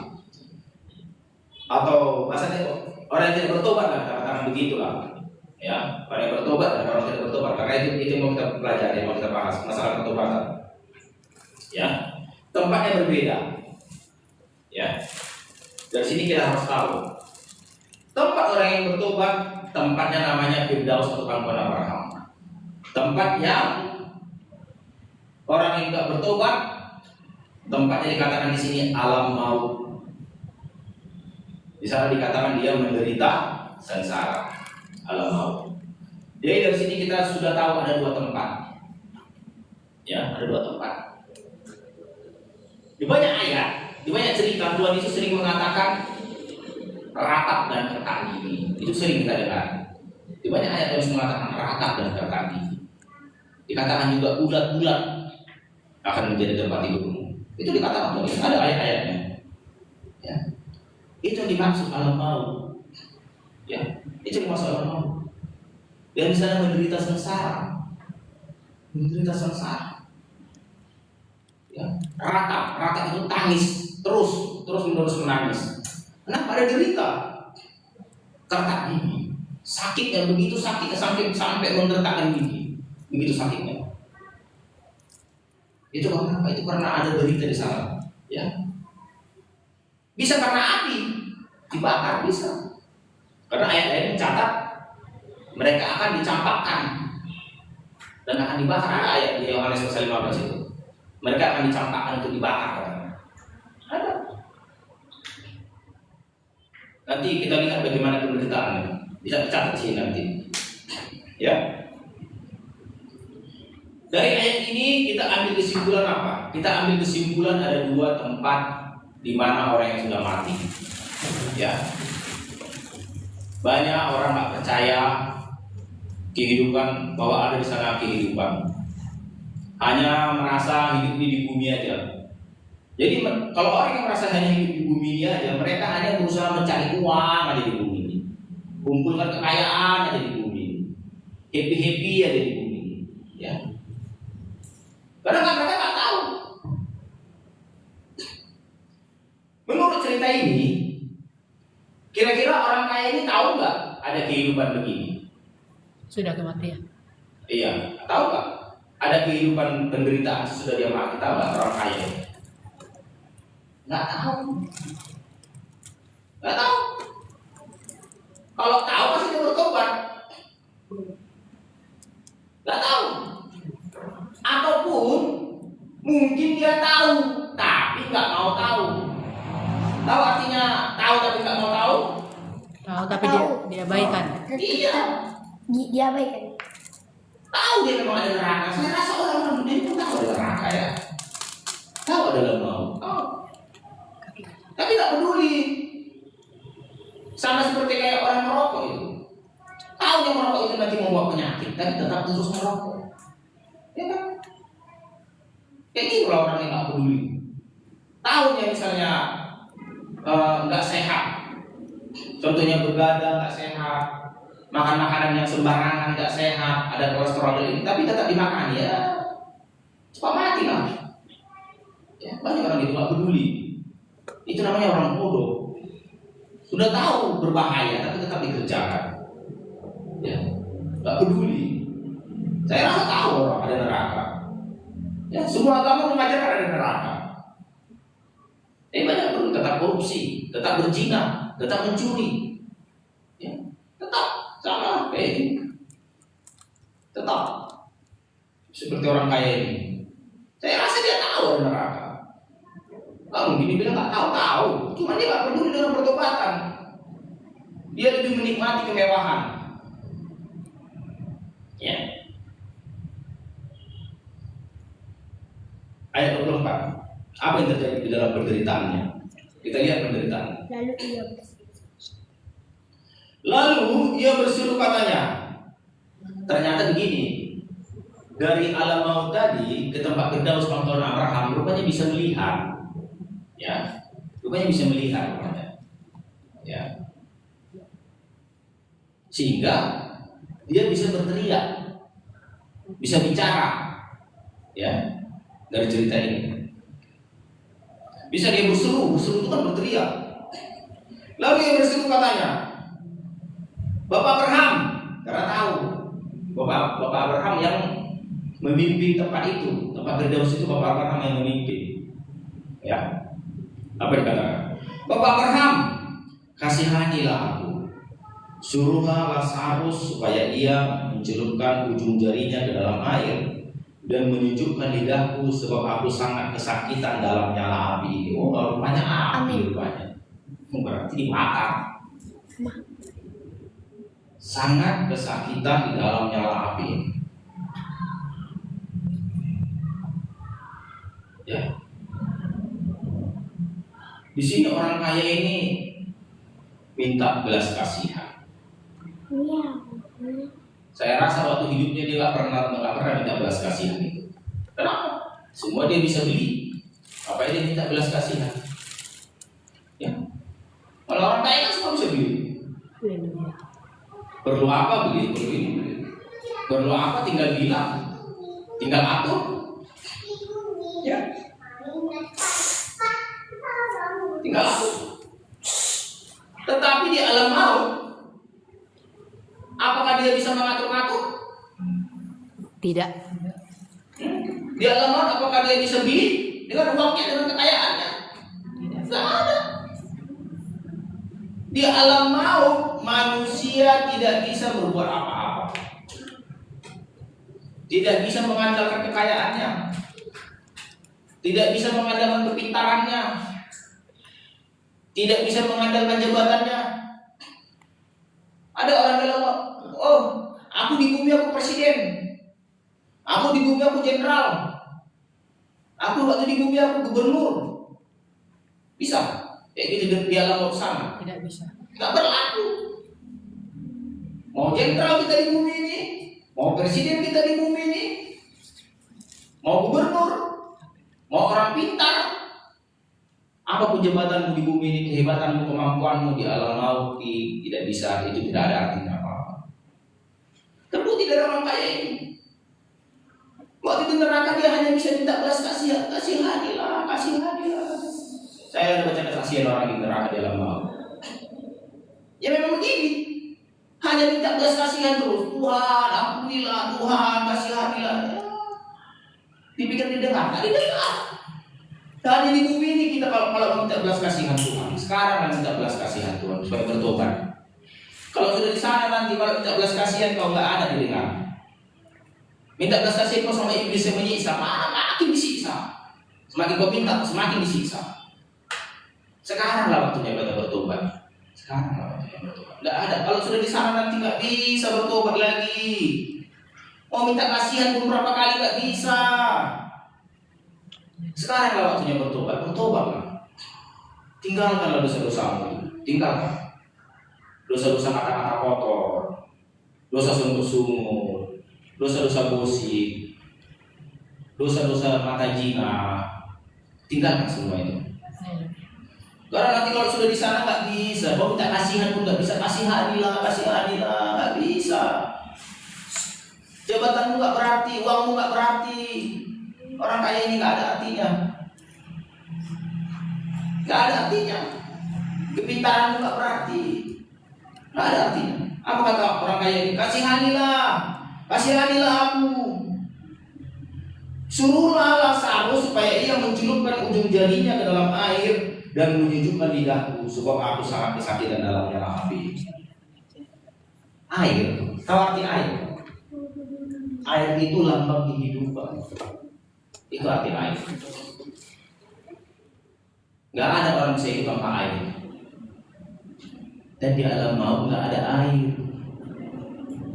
atau bahasanya orang yang tidak bertobat lah, katakan begitulah ya, orang yang bertobat dan orang yang tidak bertobat. Karena itu mau kita pelajari, mau kita bahas masalah pertobatan ya. Tempatnya berbeda ya. Dari sini kita harus tahu tempat orang yang bertobat, tempatnya namanya Firdaus atau pangkuan Abraham. Tempat yang orang yang tidak bertobat, tempatnya dikatakan di sini alam maut. Di sana dikatakan dia menderita sengsara, alam maut. Jadi dari sini kita sudah tahu ada 2 tempat. Ya, ada 2 tempat. Di banyak ayat, di banyak cerita Tuhan Yesus sering mengatakan ratap dan kertani. Itu sering kita dengar. Di banyak ayat yang mengatakan rata dan kertas gigi. Dikatakan juga ulat-ulat akan menjadi tempat tidurmu. Itu dikatakan oleh ada ayat-ayatnya. Ya. Itu yang dimaksud alam maut. Ya, itu dimaksud alam maut. Dan di sana menderita sengsara. Menderita sengsara. Ya, rata itu tangis terus menerus menangis. Kenapa ada derita? Kertak gigi. Sakit yang begitu sakit sampai menggertakkan gigi. Begitu sakitnya. Itu karena apa? Itu karena ada derita di sana. Ya. Bisa karena api dibakar, bisa. Karena ayat-ayat mencatat mereka akan dicampakkan dan akan dibakar. Ada ayat di Yohanes pasal 15 itu. Mereka akan dicampakkan untuk dibakar. Ada. Nanti kita lihat bagaimana penderitaannya. Bisa dicatat sini nanti. Ya. Dari ayat ini kita ambil kesimpulan apa? Kita ambil kesimpulan ada dua tempat di mana orang yang sudah mati. Ya. Banyak orang nggak percaya kehidupan, bahwa ada di sana kehidupan. Hanya merasa hidup ini di bumi aja. Jadi kalau orang yang merasa hanya hidup di bumi ini aja, mereka hanya berusaha mencari uang aja di bumi ini, kumpulkan kekayaan aja di bumi ini, happy aja di bumi ini. Ya. Karena mereka nggak tahu. Menurut cerita ini, kira-kira orang kaya ini tahu nggak ada kehidupan begini? Sudah kematian. Iya, tahu nggak ada kehidupan penderitaan sesudah dia mati? Tahu nggak orang kaya? Nggak tahu. Nggak tahu. Kalau tahu pasti dia bertobat. Nggak tahu. Ataupun mungkin dia tahu tapi nggak mau tahu. Tahu artinya tahu tapi nggak mau tahu? Tahu tapi dia abaikan. Iya. Dia abaikan. Tahu dia memang ada neraka. Saya rasa orang-orang dunia itu tahu ada neraka ya. Tahu ada dalam maut. Tahu. Tapi nggak peduli. Sama seperti kayak orang merokok itu. Tahu yang merokok itu nanti membawa penyakit, tapi tetap terus merokok. Ya kan? Kayak gitu lah orang yang nggak peduli. Tahu dia misalnya nggak sehat, contohnya begadang nggak sehat, makan makanan yang sembarangan nggak sehat, ada kolesterol ini, tapi tetap dimakan ya, cepat mati lah. Ya, banyak orang itu nggak peduli. Itu namanya orang bodoh. Sudah tahu berbahaya tapi tetap dikerjakan. Ya, nggak peduli. Saya rasa tahu orang ada neraka. Ya, semua agama mengajarkan ada neraka. Banyak pun tetap korupsi, tetap berzina, tetap mencuri. Ya, tetap sama kayak ini. Tetap seperti orang kaya ini. Saya rasa dia tahu ada neraka. Kalau mungkin dia bilang nggak tahu, cuma dia nggak peduli dengan pertobatan. Dia lebih menikmati kemewahan. Ya. Ayat 24. Apa yang terjadi di dalam penderitaannya? Kita lihat penderitaan. Lalu ia berseru katanya. Ternyata begini. Dari alam maut tadi ke tempat Firdaus pangkuan Abraham rupanya bisa melihat. Ya, rupanya bisa melihat. Ya. Sehingga dia bisa berteriak, bisa bicara. Ya. Dari cerita ini. Bisa dia berseru itu kan berteriak. Lalu dia berseru katanya, Bapak Abraham, karena tahu Bapak Abraham yang memimpin tempat itu, tempat Firdaus itu Bapak Abraham yang memimpin. Ya, apa dikatakan? Bapak Abraham, kasihanilah aku, suruhlah Lazarus supaya ia mencelupkan ujung jarinya ke dalam air dan menunjukkan lidahku sebab aku sangat kesakitan dalam nyala api ini. Oh, rupanya api rupanya. Berarti dibakar. Sangat kesakitan di dalam nyala api ini. Ya. Di sini orang kaya ini minta belas kasihan. Saya rasa waktu hidupnya dia nggak pernah minta belas kasihan itu. Kenapa? Semua dia bisa beli. Apa dia minta belas kasihan? Ya. Kalau orang kaya kan semua bisa beli. Perlu apa beli? Perlu ini beli. Perlu apa tinggal bilang, tinggal atur. Ya. Tinggal atur. Tetapi di alam maut, apakah dia bisa mengatur-ngatur? Tidak. Di alam maut apakah dia bisa beli dengan uangnya, dengan kekayaannya? Tidak ada. Di alam maut manusia tidak bisa berbuat apa-apa. Tidak bisa mengandalkan kekayaannya. Tidak bisa mengandalkan kepintarannya. Tidak bisa mengandalkan jabatannya. Ada orang bilang, oh, aku di bumi aku presiden. Aku di bumi aku jenderal. Aku waktu di bumi aku gubernur. Bisa? Kayak gitu di alam maut sama. Tidak bisa. Gak berlaku. Mau jenderal kita di bumi ini, mau presiden kita di bumi ini, mau gubernur, mau orang pintar, apapun jabatanmu di bumi ini, kehebatanmu, kemampuanmu di alam maut tidak bisa, itu tidak ada artinya apa-apa. Terbukti dari orang kaya ini. Waktu di neraka dia hanya bisa minta belas kasihan, kasihanilah, kasihanilah. Saya ada baca kesaksian orang di neraka di alam maut. Ya memang begini. Hanya minta belas kasihan terus. Tuhan, ampunilah, Tuhan, kasihanilah. Ya. Dipikir didengar, tak didengar. Hanya di bumi ini kita kalau minta belas kasihan Tuhan. Sekarang minta belas kasihan Tuhan supaya bertobat. Kalau sudah di sana nanti kalau minta belas kasihan kau nggak ada didengar. Minta belas kasihan kau sama iblis yang menyiksa, makin disiksa. Semakin kau minta, semakin disiksa. Sekaranglah waktunya kita bertobat. Sekaranglah waktunya bertobat. Nggak ada. Kalau sudah di sana nanti nggak bisa bertobat lagi. Mau minta kasihan pun berapa kali nggak bisa. Sekaranglah waktunya bertobat. Bertobatlah. Tinggalkanlah dosa-dosamu. Tinggalkan. Dosa-dosa kata-kata kotor, dosa sungguh-sungguh, dosa-dosa gosip, dosa-dosa mata jina. Tinggalkan semua itu. Karena nanti kalau sudah di sana nggak bisa, mau minta kasihan pun nggak bisa, kasihanilah, nggak bisa. Jabatanmu nggak berarti, uangmu nggak berarti, orang kaya ini nggak ada artinya, nggak ada artinya. Kepintaranmu nggak berarti, nggak ada artinya. Apa kata orang kaya ini? Kasihanilah aku. Suruhlah Lazarus supaya ia mencelupkan ujung jarinya ke dalam air dan menyejukkan lidahku, sebab aku sangat kesakitan dalam nyala api. Air, tahu arti air? Air itu lambang kehidupan. Itu arti air. Gak ada orang bisa hidup tanpa air. Dan di alam maut gak ada air.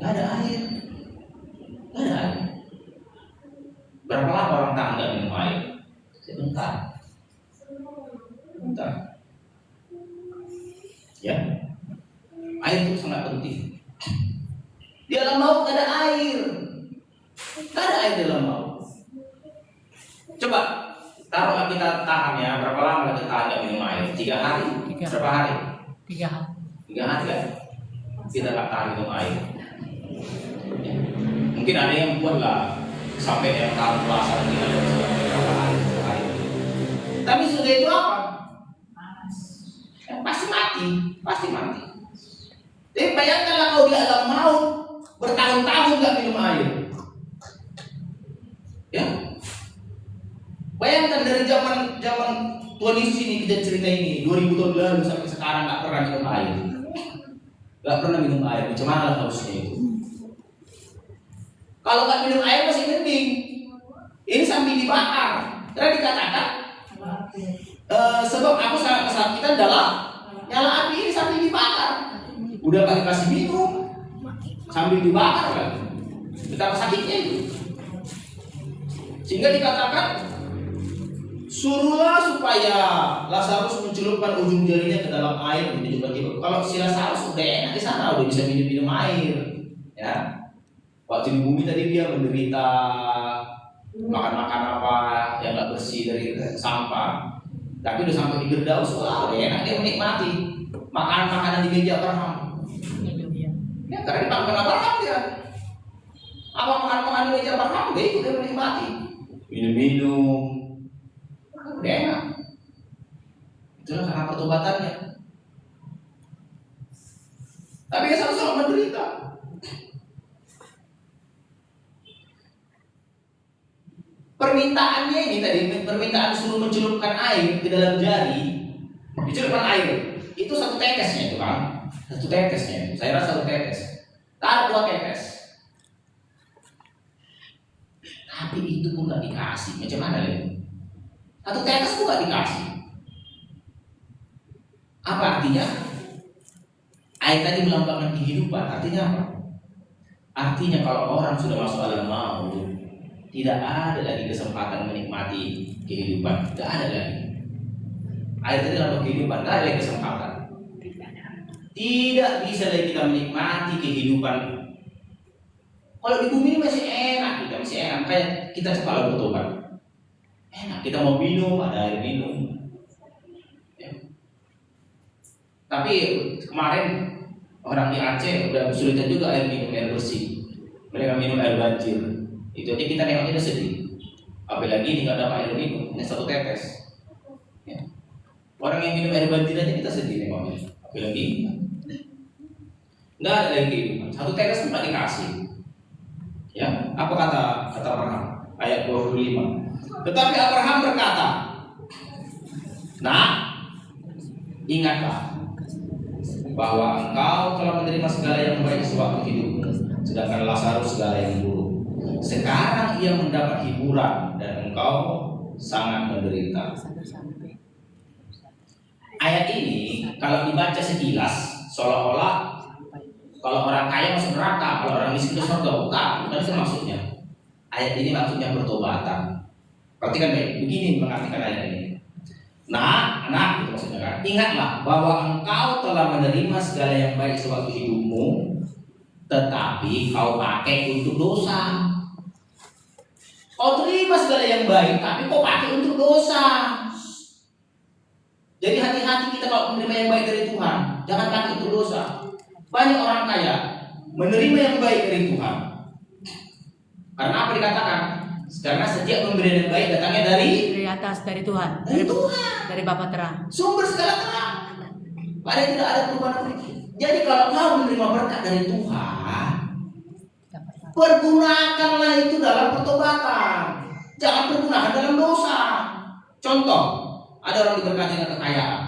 Gak ada air. Gak ada air. Berapa lama orang tahan gak minum air? Sebentar. Ya, air itu sangat penting. Di alam maut gak ada air. Gak ada air di alam maut. Coba taruh kita tahan ya, berapa lama kita tahan gak minum air? 3 hari? Berapa hari? 3 hari. 3 hari kan? Kita gak tahan minum air ya. Mungkin ada yang buat lah sampai yang tahan puasa mungkin ada berapa hari? Tapi sudah itu apa? Pasti mati. Tapi bayangkanlah kau di alam maut bertahun-tahun gak minum air. Ya, bayangkan dari zaman Tuhan Yesus ini kita cerita ini 2000 tahun lalu sampai sekarang gak pernah minum air. Gak pernah minum air. Macam mana harusnya itu? Kalau gak minum air masih mending. Ini sambil dibakar. Karena dikatakan sebab aku sangat kesakitan dalam nyala api ini sambil dibakar. Udah gak dikasih minum, sambil dibakar kan? Betapa sakitnya itu. Sehingga dikatakan, suruhlah supaya Lazarus mencelupkan ujung jarinya ke dalam air. Kalau si Lazarus udah enak di sana, udah bisa minum air, ya. Waktu di bumi tadi dia menderita, makan apa yang nggak bersih dari sampah. Tapi udah sampai di Firdaus, wah enak dia menikmati makanan di meja Abraham. Ya karena dimakan Abraham dia. Apa makan di meja Abraham dia ikut dia menikmati. Minum-minum, udah enak. Itulah karena pertobatannya. Tapi dia selalu menderita. Permintaannya ini tadi, permintaan suruh mencelupkan air ke dalam jari, dicelupkan air, itu satu tetesnya itu kan, satu tetesnya, saya rasa satu tetes, taruh 2 tetes, tapi itu pun nggak dikasih, macam mana lagi? Satu tetes pun nggak dikasih, apa artinya? Air tadi melambangkan kehidupan, artinya apa? Artinya kalau orang sudah masuk alam maut, tidak ada lagi kesempatan menikmati kehidupan. Tidak ada lagi. Air tadi lambang kehidupan. Tidak ada lagi kesempatan. Tidak bisa lagi kita menikmati kehidupan. Kalau di bumi ini masih enak, kita masih enak. Kayak kita cepat bertobat. Enak. Kita mau minum, ada air minum. Ya. Tapi kemarin orang di Aceh udah kesulitan juga air minum, air bersih. Mereka minum air banjir. Itu aja kita nengoknya udah sedih. Apalagi ini nggak dapat air minum, ini satu tetes. Ya. Orang yang minum air banjir aja kita sedih nengoknya. Apalagi nggak ada lagi kehidupan. Satu tetes pun nggak dikasih. Ya, apa kata Abraham? Ayat 25. Tetapi Abraham berkata, "Nah, ingatlah bahwa engkau telah menerima segala yang baik sewaktu hidupmu, sedangkan Lazarus segala yang buruk. Sekarang ia mendapat hiburan dan engkau sangat menderita." Ayat ini kalau dibaca sekilas seolah-olah kalau orang kaya masuk neraka, kalau orang miskin ke surga. Bukan itu maksudnya. Ayat ini maksudnya pertobatan. Perhatikan baik, begini mengartikan ayat ini. Nah, anak itu maksudnya kan. Ingatlah bahwa engkau telah menerima segala yang baik sewaktu hidupmu, tetapi kau pakai untuk dosa. Kau terima segala yang baik, tapi kau pakai untuk dosa. Jadi hati-hati kita kalau menerima yang baik dari Tuhan, jangan pakai untuk dosa. Banyak orang kaya menerima yang baik dari Tuhan. Karena apa dikatakan? Karena setiap pemberian yang baik datangnya dari atas, dari Tuhan. Dari Tuhan. Dari Bapa terang. Sumber segala terang. Padahal tidak ada perubahan. Jadi kalau kau menerima berkat dari Tuhan, pergunakanlah itu dalam pertobatan. Jangan pergunakan dalam dosa. Contoh, ada orang diberkati dengan kekayaan.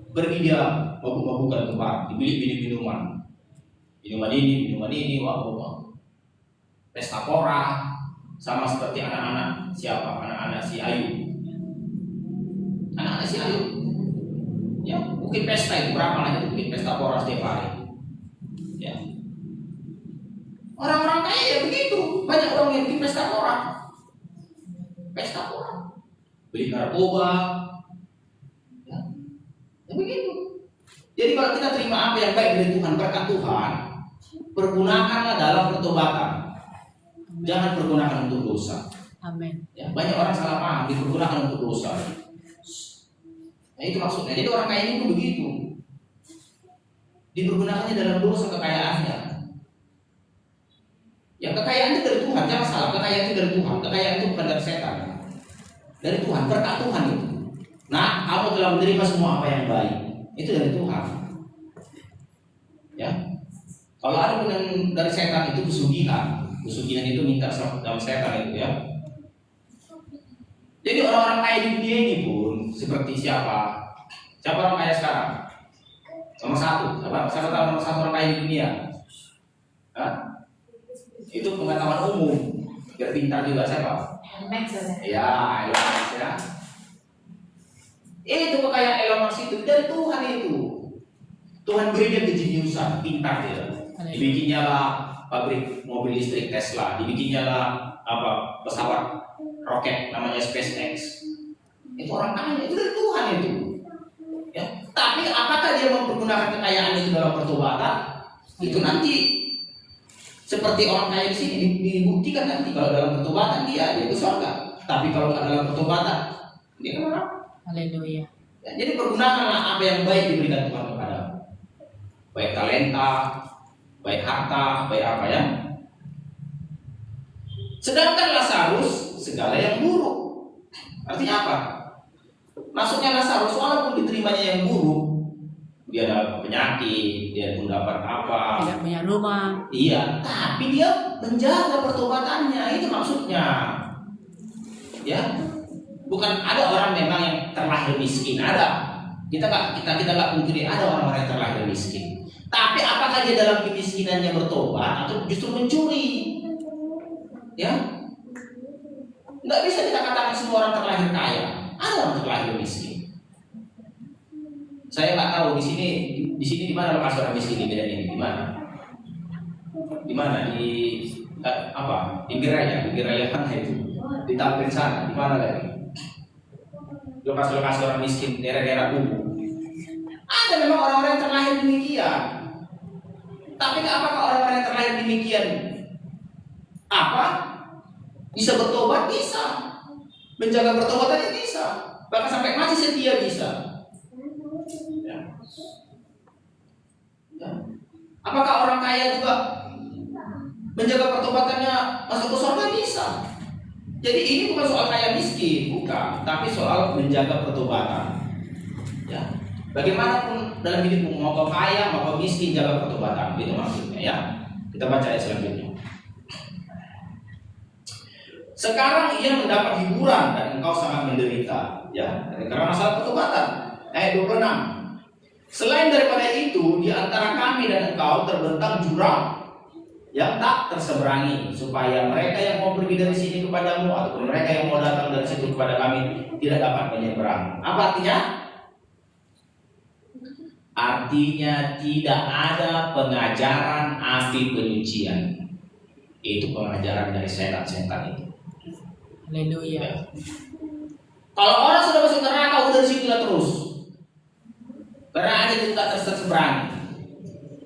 Pergi dia mabuk-mabukan tempat, dibeli minuman. Minuman ini, wah. Pesta pora, sama seperti anak-anak siapa? Anak-anak si Ayu. Anak-anak si Ayu. Ya, mungkin pesta itu berapa aja, mungkin pesta pora setiap hari. Ya. Orang-orang kaya ya begitu. Banyak orang yang bikin pesta pora. Pesta pora. Beli narkoba. Ya. Ya begitu. Jadi kalau kita terima apa yang baik dari Tuhan, berkat Tuhan, pergunakanlah dalam pertobatan. Jangan pergunakan untuk dosa. Amin. Ya, banyak orang salah paham, dipergunakan untuk dosa. Nah, itu maksudnya. Jadi orang kaya ini pun begitu. Dipergunakannya dalam dosa kekayaannya. Yang kekayaan itu dari Tuhan, jangan salah. Kekayaan itu dari Tuhan. Kekayaan itu bukan dari setan. Dari Tuhan, berkat Tuhan itu. Nah, kamu telah menerima semua apa yang baik. Itu dari Tuhan. Ya. Kalau ada dari setan itu kesugihan. Kesugihan itu minta sama setan itu ya. Jadi orang-orang kaya di dunia ini pun seperti siapa? Siapa orang kaya sekarang? Nomor satu. Siapa tahu nomor satu orang kaya di dunia? Hah? Itu pengetahuan umum. Biar pintar juga siapa? Ya, Elon Musk ya. Itu kekayaan Elon Musk itu dari Tuhan itu. Tuhan beri dia kejeniusan, pintar dia. Dibikinnya lah pabrik mobil listrik Tesla, dibikinnya lah pesawat roket namanya SpaceX. Itu orang kaya, itu dari Tuhan itu. Ya. Tapi apakah dia mempergunakan kekayaan itu dalam pertobatan? Itu nanti Seperti orang kaya di sini dibuktikan nanti kalau dalam pertobatan dia ke surga. Tapi kalau nggak dalam pertobatan dia ke neraka. Haleluya. Ya, jadi pergunakanlah apa yang baik diberikan Tuhan kepadamu. Baik talenta, baik harta, baik apa ya. Sedangkan Lazarus segala yang buruk. Artinya apa? Maksudnya Lazarus walaupun diterimanya yang buruk, dia ada penyakit, dia pun dapat apa? Tidak punya rumah. Iya, tapi dia menjaga pertobatannya, itu maksudnya. Ya, bukan ada orang memang yang terlahir miskin, ada. Kita nggak pungkiri ada orang-orang yang terlahir miskin. Tapi apakah dia dalam kemiskinannya bertobat atau justru mencuri? Ya, nggak bisa kita katakan semua orang terlahir kaya. Ada orang terlahir miskin. Saya nggak tahu di sini di mana lokasi orang miskin ini di mana? Di mana di apa? Di Geraya mana itu? Di Tampil sana, di mana lagi? Lokasi-lokasi orang miskin, daerah-daerah kumuh. Ada memang orang-orang yang terlahir demikian. Tapi apakah orang-orang yang terlahir demikian bisa bertobat? Bisa. Menjaga pertobatannya bisa. Bahkan sampai mati setia bisa. Ya. Ya. Apakah orang kaya juga menjaga pertobatannya masuk ke surga? Bisa. Jadi ini bukan soal kaya miskin, bukan, tapi soal menjaga pertobatan. Ya. Bagaimanapun dalam hidupmu, mau kau kaya, mau kau miskin, jaga pertobatan. Itu maksudnya ya. Kita baca ayat selanjutnya. Sekarang ia mendapat hiburan dan engkau sangat menderita, ya, karena masalah pertobatan. Ayat 26. Selain daripada itu, di antara kami dan engkau terbentang jurang yang tak terseberangi, supaya mereka yang mau pergi dari sini kepadamu ataupun mereka yang mau datang dari situ kepada kami tidak dapat menyeberang. Apa artinya? Artinya tidak ada pengajaran api penyucian. Itu pengajaran dari setan-setan itu. Haleluya. Kalau orang sudah masuk neraka, udah di situ terus. Karena ada juga terseberangi.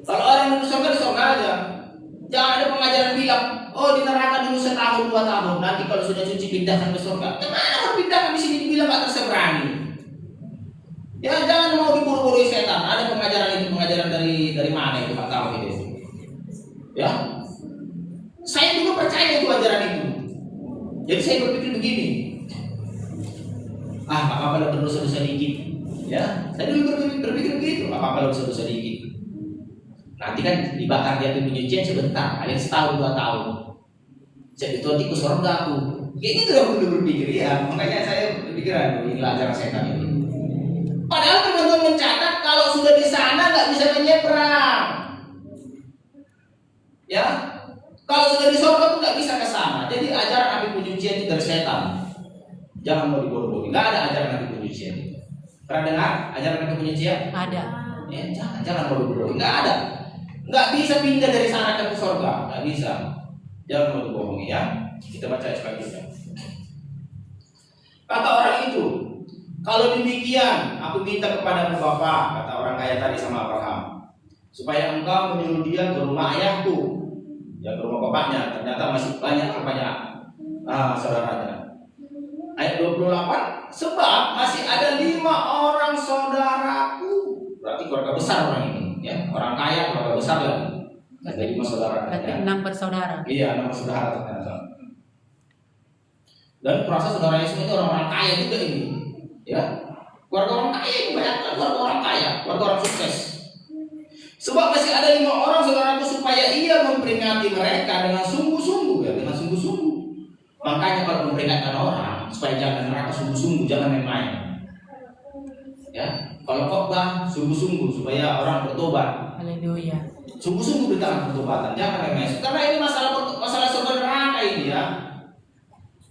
Kalau orang di surga aja. Jangan ada pengajaran bilang, oh di neraka dulu setahun 2 tahun, nanti kalau sudah suci pindahkan ke surga. Kemana orang pindahkan di sini dibilang gak terseberangi? Ya jangan mau diburu-buru setan. Ada pengajaran itu, pengajaran dari mana itu Pak tahu itu. Ya, saya dulu percaya itu ajaran itu. Jadi saya berpikir begini, apa kalau berdosa-dosa dikit, ya, saya dulu berpikir begitu, apa kalau berdosa-dosa dikit, nanti kan dibakar di api penyucian sebentar, paling setahun 2 tahun, jadi itu nanti ke surga aku, kayak gitu aku dulu berpikir ya, makanya saya berpikir ini ajaran setan ini. Padahal teman-teman mencatat kalau sudah di sana nggak bisa menyeberang, ya. Kalau sudah di surga pun nggak bisa ke sana. Jadi ajaran api penyucian itu dari setan. Jangan mau dibodoh-bodohi. Nggak ada ajaran api penyucian itu. Pernah dengar ajaran api penyucian? Ada. Ya, jangan mau dibodohi. Nggak ada. Nggak bisa pindah dari sana ke surga. Nggak bisa. Jangan mau dibohongi ya. Kita baca selanjutnya. Kata orang itu, kalau demikian, aku minta kepadamu Bapa, kata orang kaya tadi sama Abraham, supaya engkau menyuruh dia ke rumah ayahku. Ya ke rumah bapaknya, ternyata masih banyak saudaranya. Ayat 28, sebab masih ada 5 orang saudaraku. Berarti keluarga besar orang ini, ya, orang kaya, keluarga besar lagi. Ada 5 saudara. Berarti 6 bersaudara. Iya, 6 bersaudara ternyata. Dan proses saudara Yesus itu orang-orang kaya juga ini, ya. Keluarga orang kaya itu banyak, keluarga orang kaya, keluarga orang sukses. Sebab masih ada 5 orang saudaraku supaya ia memperingati mereka dengan sungguh-sungguh, ya, dengan sungguh-sungguh. Makanya kalau memperingatkan orang supaya jangan neraka sungguh-sungguh, jangan main-main. Ya, kalau khotbah sungguh-sungguh supaya orang bertobat. Haleluya. Sungguh-sungguh beritahu pertobatan, jangan main-main. Karena ini masalah surga neraka ini ya.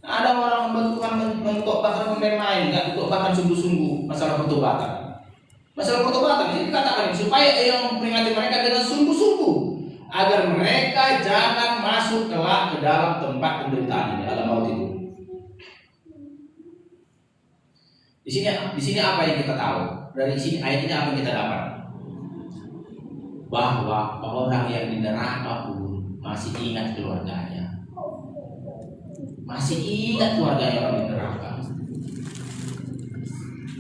Ada orang membantukan mengkhotbahkan main-main, enggak dikhotbahkan sungguh-sungguh masalah pertobatan. Masalah pertobatan ini dikatakan supaya yang memperingati mereka dengan sungguh-sungguh agar mereka jangan masuk kelak ke dalam tempat penderitaan ini, alam maut itu. Di sini apa yang kita tahu? Dari sini ayat ini apa yang kita dapat? Bahwa orang yang di neraka pun masih ingat keluarganya, masih ingat keluarganya orang di neraka,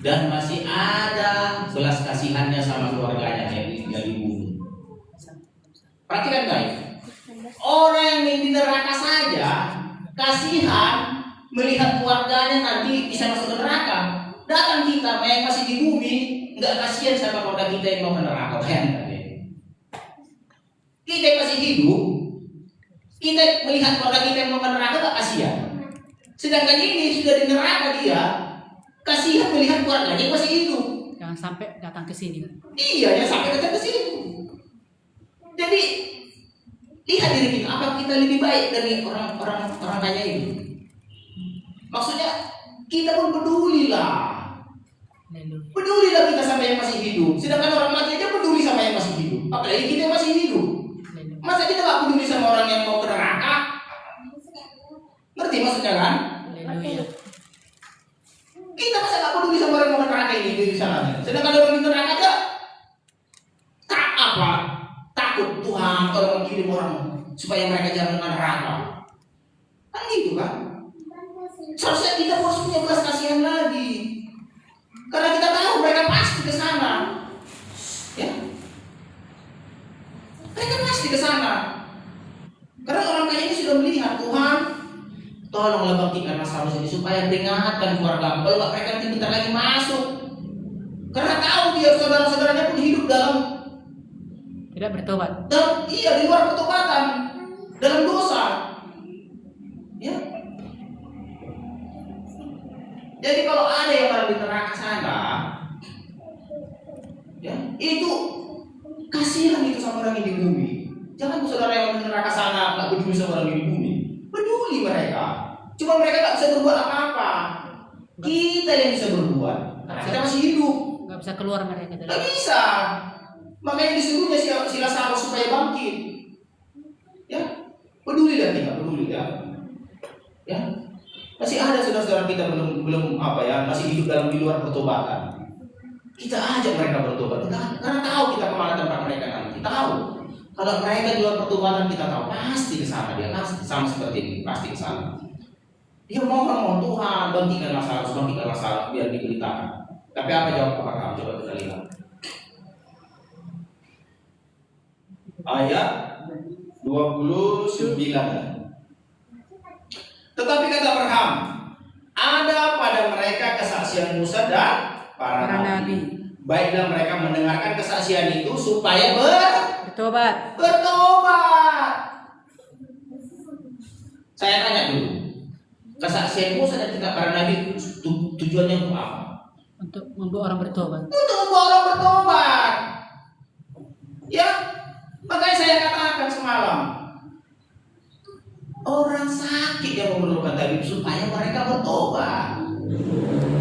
dan masih ada belas kasihannya sama keluarganya yang di bumi. Perhatikan guys, orang yang di neraka saja kasihan melihat keluarganya nanti bisa masuk ke neraka. Datang kita yang masih di bumi nggak kasihan sama keluarga kita yang mau ke neraka. Bayangkan deh. Kita yang masih hidup, kita melihat keluarga kita yang mau ke neraka nggak kasihan. Sedangkan ini sudah di neraka dia kasihan melihat keluarganya yang masih hidup. Jangan sampai datang ke sini. Iya, yang sampai datang ke sini. Jadi lihat diri kita, apa kita lebih baik dari orang kaya ini? Maksudnya kita pun pedulilah. Pedulilah kita sama yang masih hidup. Sedangkan orang mati aja peduli sama yang masih hidup. Apalagi kita yang masih hidup. Masa kita gak peduli sama orang yang mau ke neraka? Ngerti maksudnya kan? Kita masa gak peduli sama orang yang mau ke neraka ini di sana. Sedangkan orang di neraka aja takut Tuhan kalau mengirim orang supaya mereka jangan ke neraka. Kan gitu kan? Seharusnya kita harus punya belas kasihan lagi. Karena kita tahu mereka pasti ke sana. Ya. Mereka pasti ke sana. Karena orang kaya ini sudah melihat, Tuhan, tolonglah bangkitkan Lazarus ini supaya peringatkan keluarga. Kalau nggak mereka nanti bentar lagi masuk. Karena tahu dia saudara-saudaranya pun hidup dalam tidak bertobat. Iya, di luar pertobatan, dalam dosa. Ya. Jadi kalau ada yang berada di neraka sana, ya, itu kasihan itu sama orang yang di bumi. Jangan saudara yang di neraka sana nggak peduli sama orang yang di bumi. Peduli mereka. Cuma mereka nggak bisa berbuat apa-apa. Kita yang bisa berbuat. Kita masih hidup. Nggak bisa keluar mereka. Nggak bisa. Makanya disuruhnya si Lazarus supaya bangkit. Ya, peduli dan tidak peduli ya. Ya. Masih ada saudara-saudara kita belum masih hidup di luar pertobatan. Kita ajak mereka bertobat. Karena tahu kita kemana tempat mereka nanti. Tahu. Kalau mereka di luar pertobatan kita tahu pasti ke sana dia, pasti sama seperti ini, pasti ke sana. Dia mohon Tuhan bangkitkan Lazarus biar diberitakan. Tapi apa jawab Bapak kamu? Coba kita lihat. Ayat 29. Tetapi kata Abraham, ada pada mereka kesaksian Musa dan para nabi. Baiklah mereka mendengarkan kesaksian itu supaya bertobat. Saya tanya dulu, kesaksian Musa dan kita para nabi tujuannya untuk apa? Untuk membawa orang bertobat. Untuk membawa orang bertobat. Ya, makanya saya katakan semalam, orang sakit yang memerlukan tabib supaya mereka bertobat.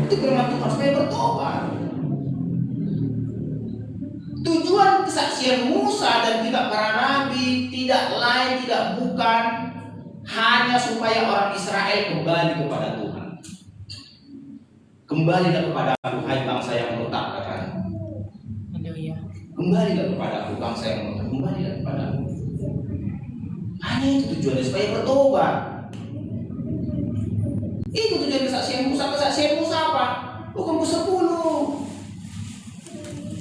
Itu firman Tuhan supaya bertobat. Tujuan kesaksian Musa dan kita para nabi tidak lain tidak bukan hanya supaya orang Israel kembali kepada Tuhan. Kembalilah kepada aku, hai bangsa yang murtad, katanya. Kembalilah kepada aku, bangsa yang murtad. Kembalilah kepada aku. Hanya itu tujuannya supaya bertobat. Itu tujuan kesaksian Musa. Kesaksian Musa apa? Hukum ke-10.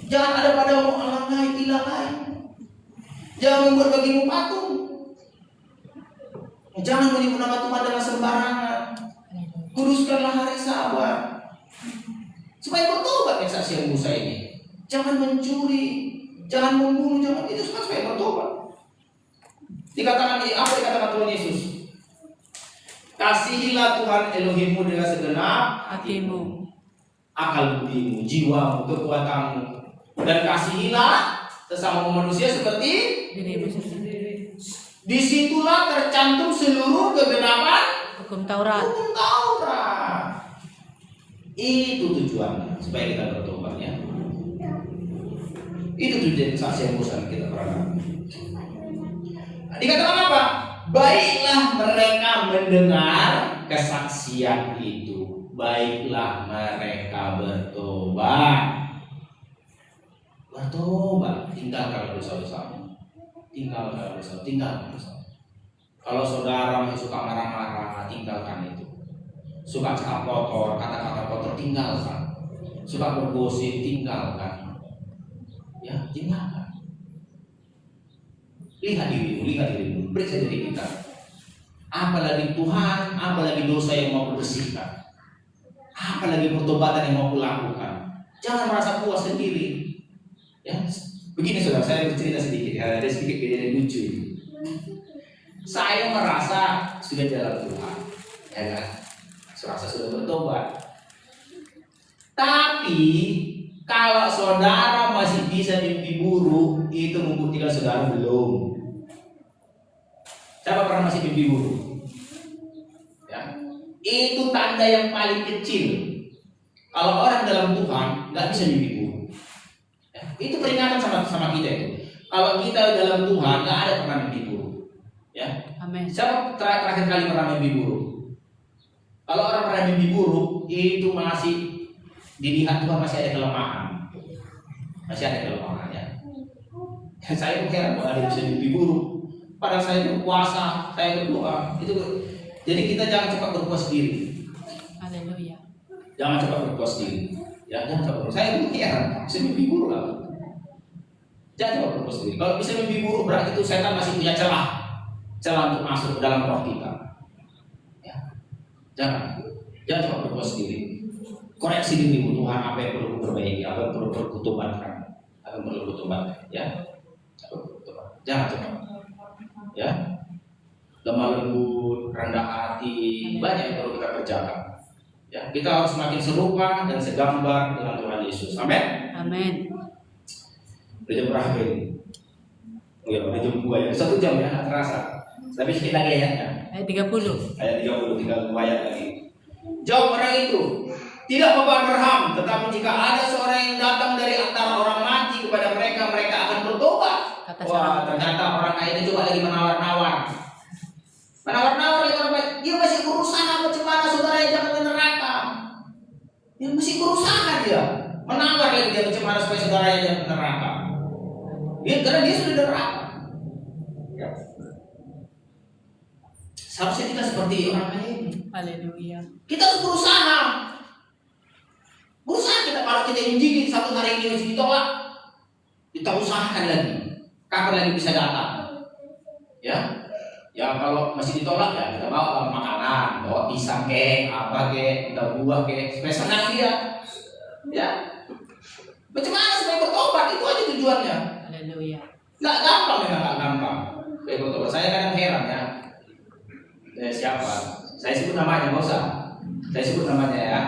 Jangan ada padamu Allah lain, ilah lain. Jangan membuat bagimu patung. Jangan menyebut nama Tuhan dengan sembarangan. Kuduskanlah hari Sabat. Supaya bertobat kesaksian Musa ini. Jangan mencuri, jangan membunuh, jangan itu supaya bertobat. Dikatakan apa dikatakan Tuhan Yesus? Kasihilah Tuhan Elohimmu dengan segenap Hatimu, akal budimu, jiwamu, kekuatanmu, dan kasihilah sesama manusia seperti dirimu sendiri. Disitulah tercantum seluruh kegenapan Hukum Taurat. Hukum Taurat. Itu tujuannya supaya kita bertobat ya. Itu tujuan kesaksian Musa kita pernah. Dikatakan apa? Baiklah mereka mendengar kesaksian itu. Baiklah mereka bertobat. Bertobat, tinggalkan dosa-dosa. Tinggalkan dosa. Kalau saudara masih suka marah-marah, tinggalkan itu. Suka cakap kotor, kata-kata kotor, tinggalkan. Suka bergosip, tinggalkan. Ya, tinggalkan. Lihat dirimu, periksa diri kita. Apalagi Tuhan, apalagi dosa yang mau bersihkan, apalagi pertobatan yang mau kulakukan. Jangan merasa puas sendiri. Ya, begini saudara, saya bercerita sedikit. Ya, ada sedikit kejadian lucu. Saya merasa sudah jalan Tuhan, ya kan? Serasa sudah bertobat. Tapi kalau saudara masih bisa mimpi buruk, itu membuktikan saudara belum. Siapa pernah masih mimpi buruk? Ya, itu tanda yang paling kecil. Kalau orang dalam Tuhan nggak bisa mimpi buruk. Ya, itu peringatan sama kita itu. Kalau kita dalam Tuhan nggak ada pernah mimpi buruk. Ya, Amin. siapa terakhir kali pernah mimpi buruk? Kalau orang pernah mimpi buruk, itu masih dilihat Tuhan masih ada kelemahan. Masih ada kelemahan ya. Saya heran kok ada bisa mimpi buruk. Padahal saya berpuasa, saya berdoa. Itu jadi kita jangan cepat berpuas diri. Haleluya. Jangan cepat berpuas diri. Ya, jangan cepat berpuas. Saya heran, bisa mimpi buruk lah. Jangan cepat berpuas diri. Kalau bisa mimpi buruk berarti itu setan masih punya celah untuk masuk ke dalam roh kita. Ya. Jangan cepat berpuas diri. Koreksi dirimu, Tuhan apa yang perlu perbaiki, apa yang perlu kutobatkan, apa yang perlu kutobatkan, ya. Jangan cepat, ya. Lemah lembut, rendah hati, banyak yang perlu kita kerjakan. Ya, kita harus semakin serupa dan segambar dengan Tuhan Yesus. Amin. Amin. Udah jam berapa ini? Oh ya, udah jam 2 ya. 1 jam ya, nggak terasa. Tapi sedikit lagi ya. Ayat 30. Ayat 30, tinggal 2 ayat lagi. Jawab orang itu, tidak Bapak Abraham, tetapi jika ada seorang yang datang dari antara orang mati kepada mereka, mereka akan bertobat. Wah, ternyata orang kaya itu coba lagi menawar-nawar lagi orang baik. Dia masih berusaha macam mana saudara jangan ke neraka. Dia masih berusaha dia menawar lagi dia macam mana supaya saudara jangan ke neraka. Karena dia sudah neraka. Ya. Seharusnya kita seperti orang kaya ini. Haleluya. Kita harus berusaha kita. Kalau kita injili satu hari ini masih ditolak, kita usahakan lagi. Kapan lagi bisa datang? Ya kalau masih ditolak ya kita bawa makanan, bawa pisang apa kita buah supaya senang dia. Ya, macam mana supaya bertobat, itu aja tujuannya. Haleluya. Nggak gampang. Supaya bertobat. Saya kadang heran ya. Siapa? Saya sebut namanya, nggak usah. Saya sebut namanya ya.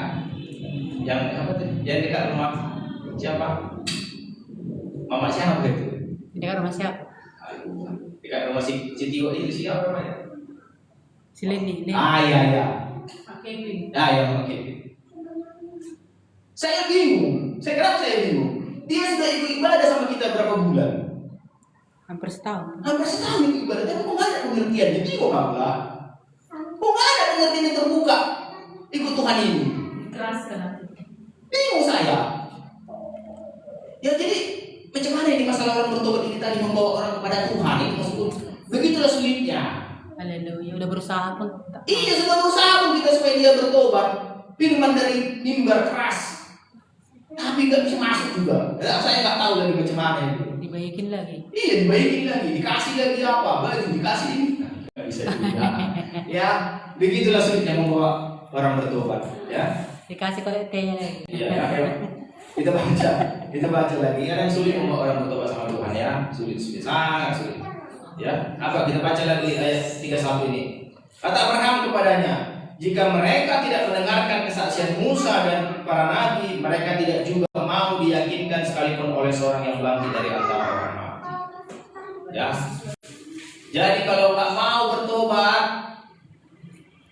Yang apa tuh? Yang dekat rumah siapa? Mama siapa itu? Dekat rumah siapa? Dekat rumah si Tio itu siapa namanya? Si Leni. Iya. Kevin. Ya, Mama Kevin. Saya bingung. Kenapa saya bingung? Dia sudah ikut ibadah sama kita berapa bulan? Hampir setahun. Hampir setahun ikut ibadah, tapi kok nggak ada pengertiannya? Bingung Allah. Kok nggak ada pengertian yang terbuka ikut Tuhan ini? Keras kan? Bingung saya. Ya jadi macam mana ini masalah orang bertobat ini tadi membawa orang kepada Tuhan itu maksudku begitulah sulitnya. Haleluya. Udah berusaha pun. Iya sudah berusaha pun kita supaya dia bertobat. Firman dari mimbar keras, tapi nggak bisa masuk juga. Ya, saya nggak tahu lagi macam mana itu. Dibaikin lagi. Iya dibaikin lagi, dikasih lagi apa? Baju dikasih ini. Nggak bisa juga. Ya begitulah sulitnya membawa orang bertobat. Ya. Dikasih koleknya lagi. Iya. Kita baca lagi. Karena sulit membawa orang bertobat sama Tuhan ya. Sulit, sangat sulit. Ya, apa kita baca lagi ayat 31 ini. Kata Abraham kepadanya, jika mereka tidak mendengarkan kesaksian Musa dan para nabi, mereka tidak juga mau diyakinkan sekalipun oleh seorang yang bangkit dari antara orang mati. Ya. Jadi kalau nggak mau bertobat,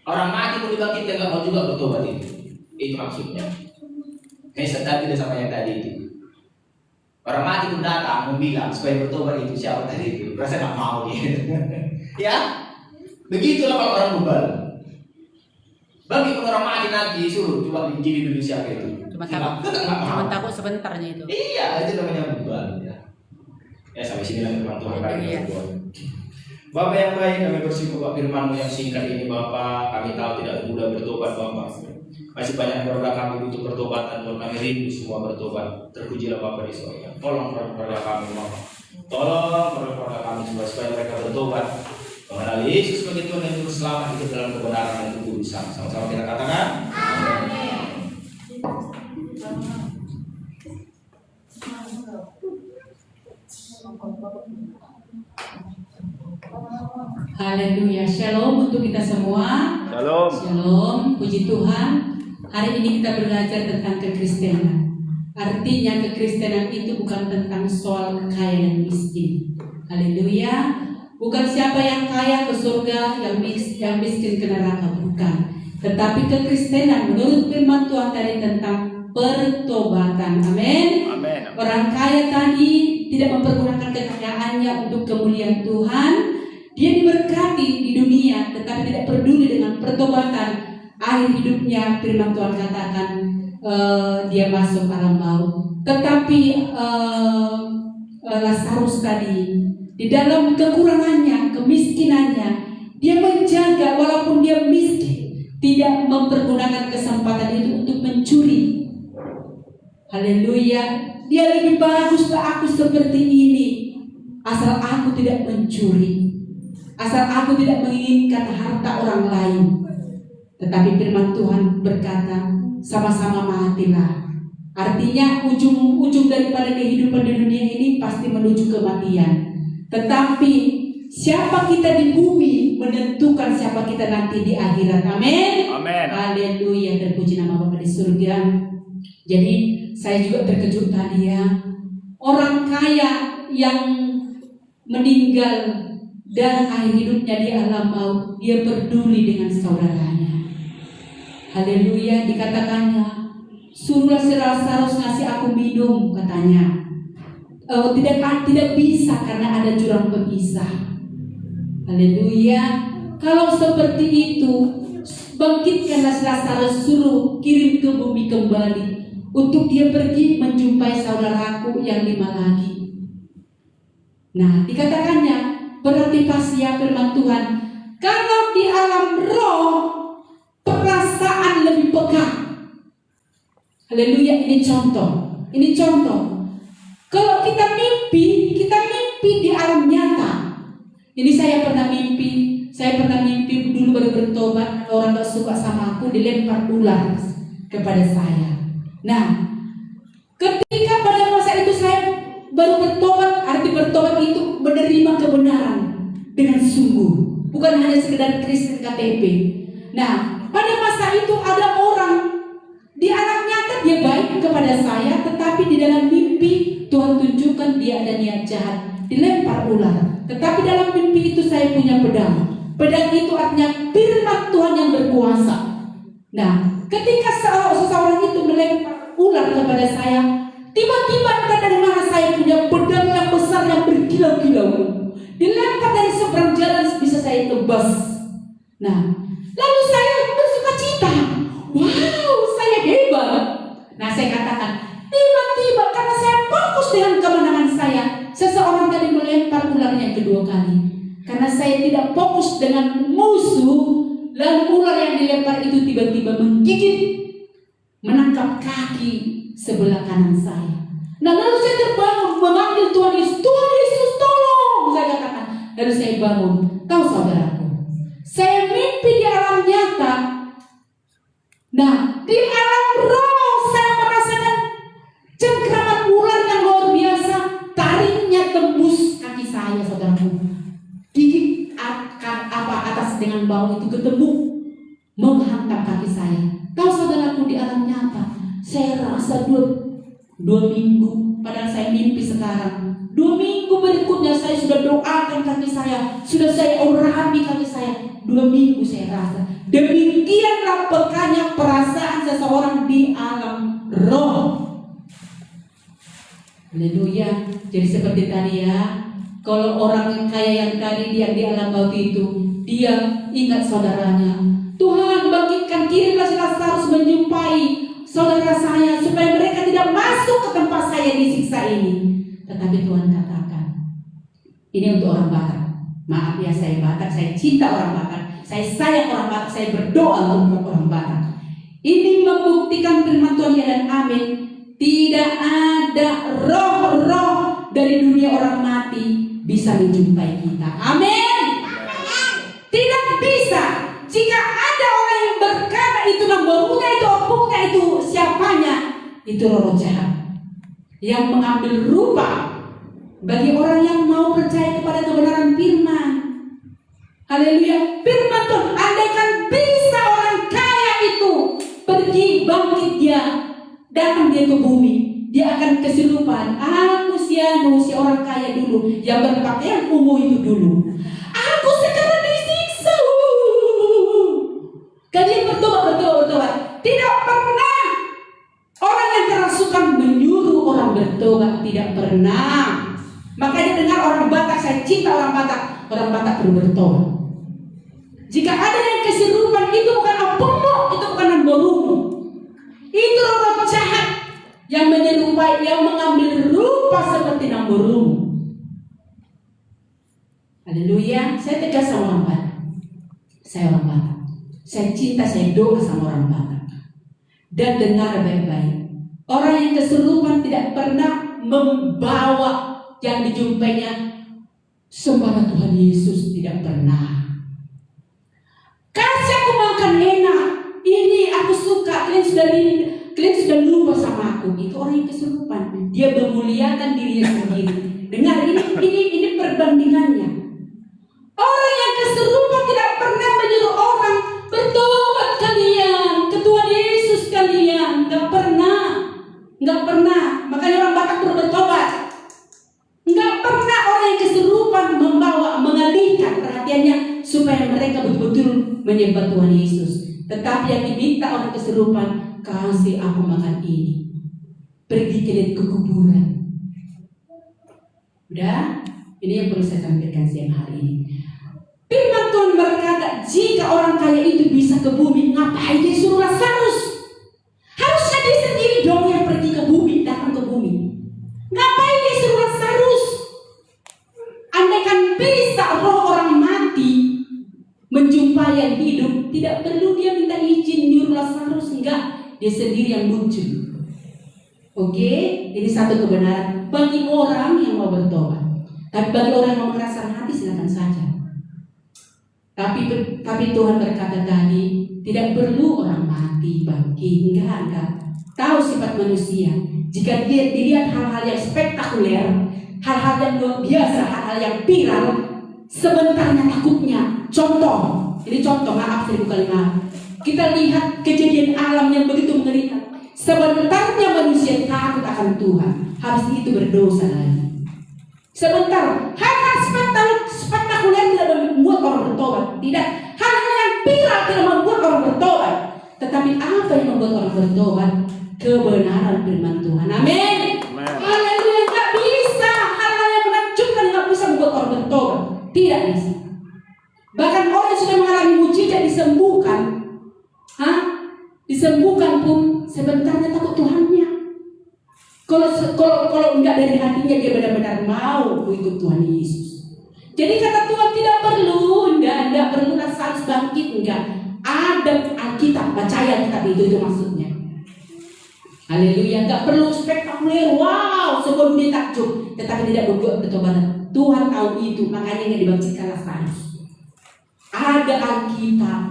orang mati pun dibangkitkan nggak mau juga bertobat itu maksudnya. Tadi tidak sama yang tadi itu. Orang mati pun datang membilang supaya bertobat itu siapa tadi itu. Rasa nggak mau dia. Ya, begitulah kalau orang bebal. Bagi orang mati nanti suruh coba injili dulu siapa itu. Cuma takut sebentarnya itu. Iya, itu namanya bebal. Ya sampai sini lah firman Tuhan. Bapak yang baik, kami bersyukur firman-Mu yang singkat ini Bapak. Kami tahu tidak mudah bertobat Bapak. Masih banyak keluarga kami butuh pertobatan, Tuhan kami rindu semua bertobat. Terpujilah Bapak di surga. Tolong keluarga kami Bapak. Tolong keluarga kami supaya mereka bertobat. Mengenal Yesus sebagai Tuhan dan Juru Selamat, hidup dalam kebenaran dan kekudusan. Sama-sama kita katakan. Amin. Haleluya, shalom untuk kita semua. Shalom. Shalom, puji Tuhan. Hari ini kita belajar tentang kekristenan. Artinya kekristenan itu bukan tentang soal kaya dan miskin. Haleluya. Bukan siapa yang kaya ke surga, yang miskin ke neraka, bukan. Tetapi kekristenan menurut firman Tuhan tadi tentang pertobatan. Amin. Amin. Orang kaya tadi tidak mempergunakan kekayaannya untuk kemuliaan Tuhan. Dia diberkati di dunia, tetapi tidak peduli dengan pertobatan. Akhir hidupnya, firman Tuhan katakan dia masuk alam maut. Tetapi Lazarus tadi, di dalam kekurangannya, kemiskinannya, dia menjaga walaupun dia miskin, tidak mempergunakan kesempatan itu untuk mencuri. Haleluya. Dia lebih baguslah aku seperti ini, asal aku tidak mencuri, asal aku tidak menginginkan harta orang lain. Tetapi firman Tuhan berkata, sama-sama matilah. Artinya ujung daripada kehidupan di dunia ini pasti menuju kematian. Tetapi siapa kita di bumi menentukan siapa kita nanti di akhirat. Amin. Amin. Haleluya, terpuji nama Bapa di surga. Jadi saya juga terkejut tadi ya. Orang kaya yang meninggal dan akhir hidupnya di alam maut, dia peduli dengan saudaranya. Haleluya, dikatakannya, suruhlah si Lazarus ngasih aku minum, katanya. Tidak bisa karena ada jurang pemisah. Haleluya. Kalau seperti itu, bangkitkanlah si Lazarus, suruh kirim ke bumi kembali untuk dia pergi menjumpai saudaraku yang 5 lagi. Nah, dikatakannya, berarti pasti ya firman Tuhan, kalau di alam roh perasaan lebih peka. Haleluya, ini contoh. Ini contoh. Kalau kita mimpi di alam nyata. Ini saya pernah mimpi dulu baru bertobat, orang gak suka sama aku, dilempar ular kepada saya. Nah, ketika pada masa itu saya baru bertobat, arti bertobat itu menerima kebenaran dengan sungguh, bukan hanya sekedar Kristen KTP. Nah, pada masa itu ada orang di alam nyata dia baik kepada saya, tetapi di dalam mimpi Tuhan tunjukkan dia ada niat jahat, dilempar ular. Tetapi dalam mimpi itu saya punya pedang. Pedang itu artinya firman Tuhan yang berkuasa. Nah, ketika seseorang itu melempar ular kepada saya, tiba-tiba entah dari mana saya punya pedang yang besar yang berkilau-kilau. Dilempar dari seberang jalan bisa saya tebas. Nah, lalu saya bersuka cita. Wow, saya hebat. Nah, saya katakan, tiba-tiba karena saya fokus dengan kemenangan saya, seseorang tadi melempar ularnya kedua kali. Karena saya tidak fokus dengan musuh, lalu ular yang dilempar itu tiba-tiba menggigit, menangkap kaki sebelah kanan saya. Nah, lalu saya terbangun memanggil Tuhan Yesus, Tuhan Yesus tolong, saya katakan. Lalu saya bangun. Tahu saudaraku, saya mimpi di alam nyata. Nah, di alam roh saya merasakan cengkraman ular yang luar biasa, taringnya tembus kaki saya, saudaraku. Gigit atas dengan bawah itu ketemu, menghantam kaki saya. Tahu saudaraku, di alam nyata saya rasa dua minggu, padahal saya mimpi sekarang. 2 minggu berikutnya saya sudah doakan kaki saya, sudah saya urapi kaki saya. 2 minggu saya rasa. Demikianlah pekanya perasaan seseorang di alam roh. Haleluya. Jadi seperti tadi ya, kalau orang yang kaya yang tadi dia di alam maut itu, dia ingat saudaranya. Tuhan bangkitkan, kirimlah si Lazarus menjumpai saudara saya supaya mereka tidak masuk ke tempat saya disiksa ini. Tetapi Tuhan katakan, ini untuk orang Batak, Maaf ya, saya Batak, saya cinta orang Batak, saya sayang orang Batak, saya berdoa untuk orang Batak. Ini membuktikan firman Tuhan ya dan amin. Tidak ada roh-roh dari dunia orang mati bisa menjumpai kita. Amin. Tidak bisa. Jika ada orang yang berkata itu namanya, itu opuknya, itu siapanya, itu roh jahat yang mengambil rupa bagi orang yang mau percaya kepada kebenaran firman. Haleluya. Firman Tuhan, andaikan bisa orang kaya itu pergi bangkit, dia datang dia ke bumi, dia akan kesurupan. Aku si orang kaya dulu yang berpakaian ungu itu dulu. Aku sekarang disiksa. Kalian bertobat. Tidak pernah orang yang kerasukan menyuruh orang bertobat, tidak pernah. Makanya dengar orang Batak, saya cinta orang Batak perlu bertobat. Jika ada yang kesurupan, itu bukan apemok, itu bukan namborumu. Itu roh jahat yang menyerupai, yang mengambil rupa seperti namborumu. Haleluya. Saya tegas sama orang Batak. Saya orang Batak. Saya cinta, saya doa sama orang Batak. Dan dengar baik-baik. Orang yang kesurupan tidak pernah membawa yang dijumpainya sembah Tuhan Yesus, tidak pernah. Kasih aku makan enak, ini aku suka, kalian sudah lupa sama aku. Itu orang yang kesurupan. Dia memuliakan dirinya sendiri. Dengar, ini perbandingannya. Orang yang kesurupan tidak pernah menyuruh orang bertobat kalian, ke Tuhan Yesus kalian. Nggak pernah. Makanya orang Batak perlu bertobat. Nggak pernah orang yang kesurupan mengalihkan perhatiannya supaya mereka betul-betul menyembah Tuhan Yesus. Tetapi yang diminta orang kesurupan, kasih aku makan ini. Pergi kalian ke kuburan. Udah? Ini yang perlu saya sampaikan siang hari ini. Firman Tuhan berkata, jika orang kaya itu bisa ke bumi, ngapain dia suruh Lazarus? Harusnya dia sendiri dong yang pergi ke bumi, datang ke bumi. Ngapain dia suruh Lazarus? Andaikan bisa roh orang mati menjumpai yang hidup, tidak perlu dia minta izin nyuruh Lazarus, enggak, dia sendiri yang muncul. Oke, ini satu kebenaran bagi orang yang mau bertobat. Tapi bagi orang yang mau mengeraskan hati, silakan saja. Tapi Tuhan berkata tadi, tidak perlu orang mati bangkit, enggak. Tahu sifat manusia. Jika dia dilihat hal-hal yang spektakuler, hal-hal yang luar biasa, hal-hal yang viral, sebentarnya takutnya. Contoh, ini contoh, maaf saya bukan maaf. Kita lihat kejadian alam yang begitu mengerikan. Sebentarnya manusia takut akan Tuhan, habis itu berdosa lagi. Sebentar, hal-hal spektakuler tidak membuat orang bertobat. Tidak, hal-hal yang viral tidak membuat orang bertobat. Tetapi apa yang membuat orang bertobat? Kebenaran firman Tuhan. Amin. Haleluya. Nggak bisa hal-hal yang menakjubkan, nggak bisa membuat orang bertobat. Tidak bisa. Bahkan orang yang sudah mengalami mujizat disembuhkan, disembuhkan pun sebentarnya takut Tuhannya. Kalau enggak dari hatinya, dia benar-benar mau ikut Tuhan Yesus. Jadi kata Tuhan tidak perlu, enggak perlu Lazarus bangkit, enggak. Ada Alkitab, baca Alkitab itu maksudnya. Haleluya, enggak perlu spektakuler, wow, semua dunia takjub, tetapi tidak membuat bertobat. Tuhan tahu itu, makanya enggak dibangkitkan Lazarus. Ada Alkitab,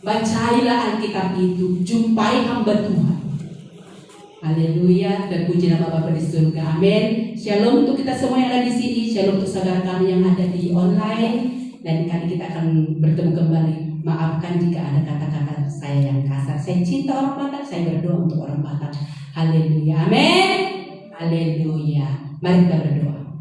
bacailah Alkitab itu, jumpai hamba Tuhan. Haleluya, dan puji nama Bapa di surga. Amin. Shalom untuk kita semua yang ada di sini. Shalom untuk saudara kami yang ada di online. Dan kali kita akan bertemu kembali. Maafkan jika ada kata-kata saya yang kasar. Saya cinta orang Batak, saya berdoa untuk orang Batak. Haleluya. Amin. Haleluya. Mari kita berdoa.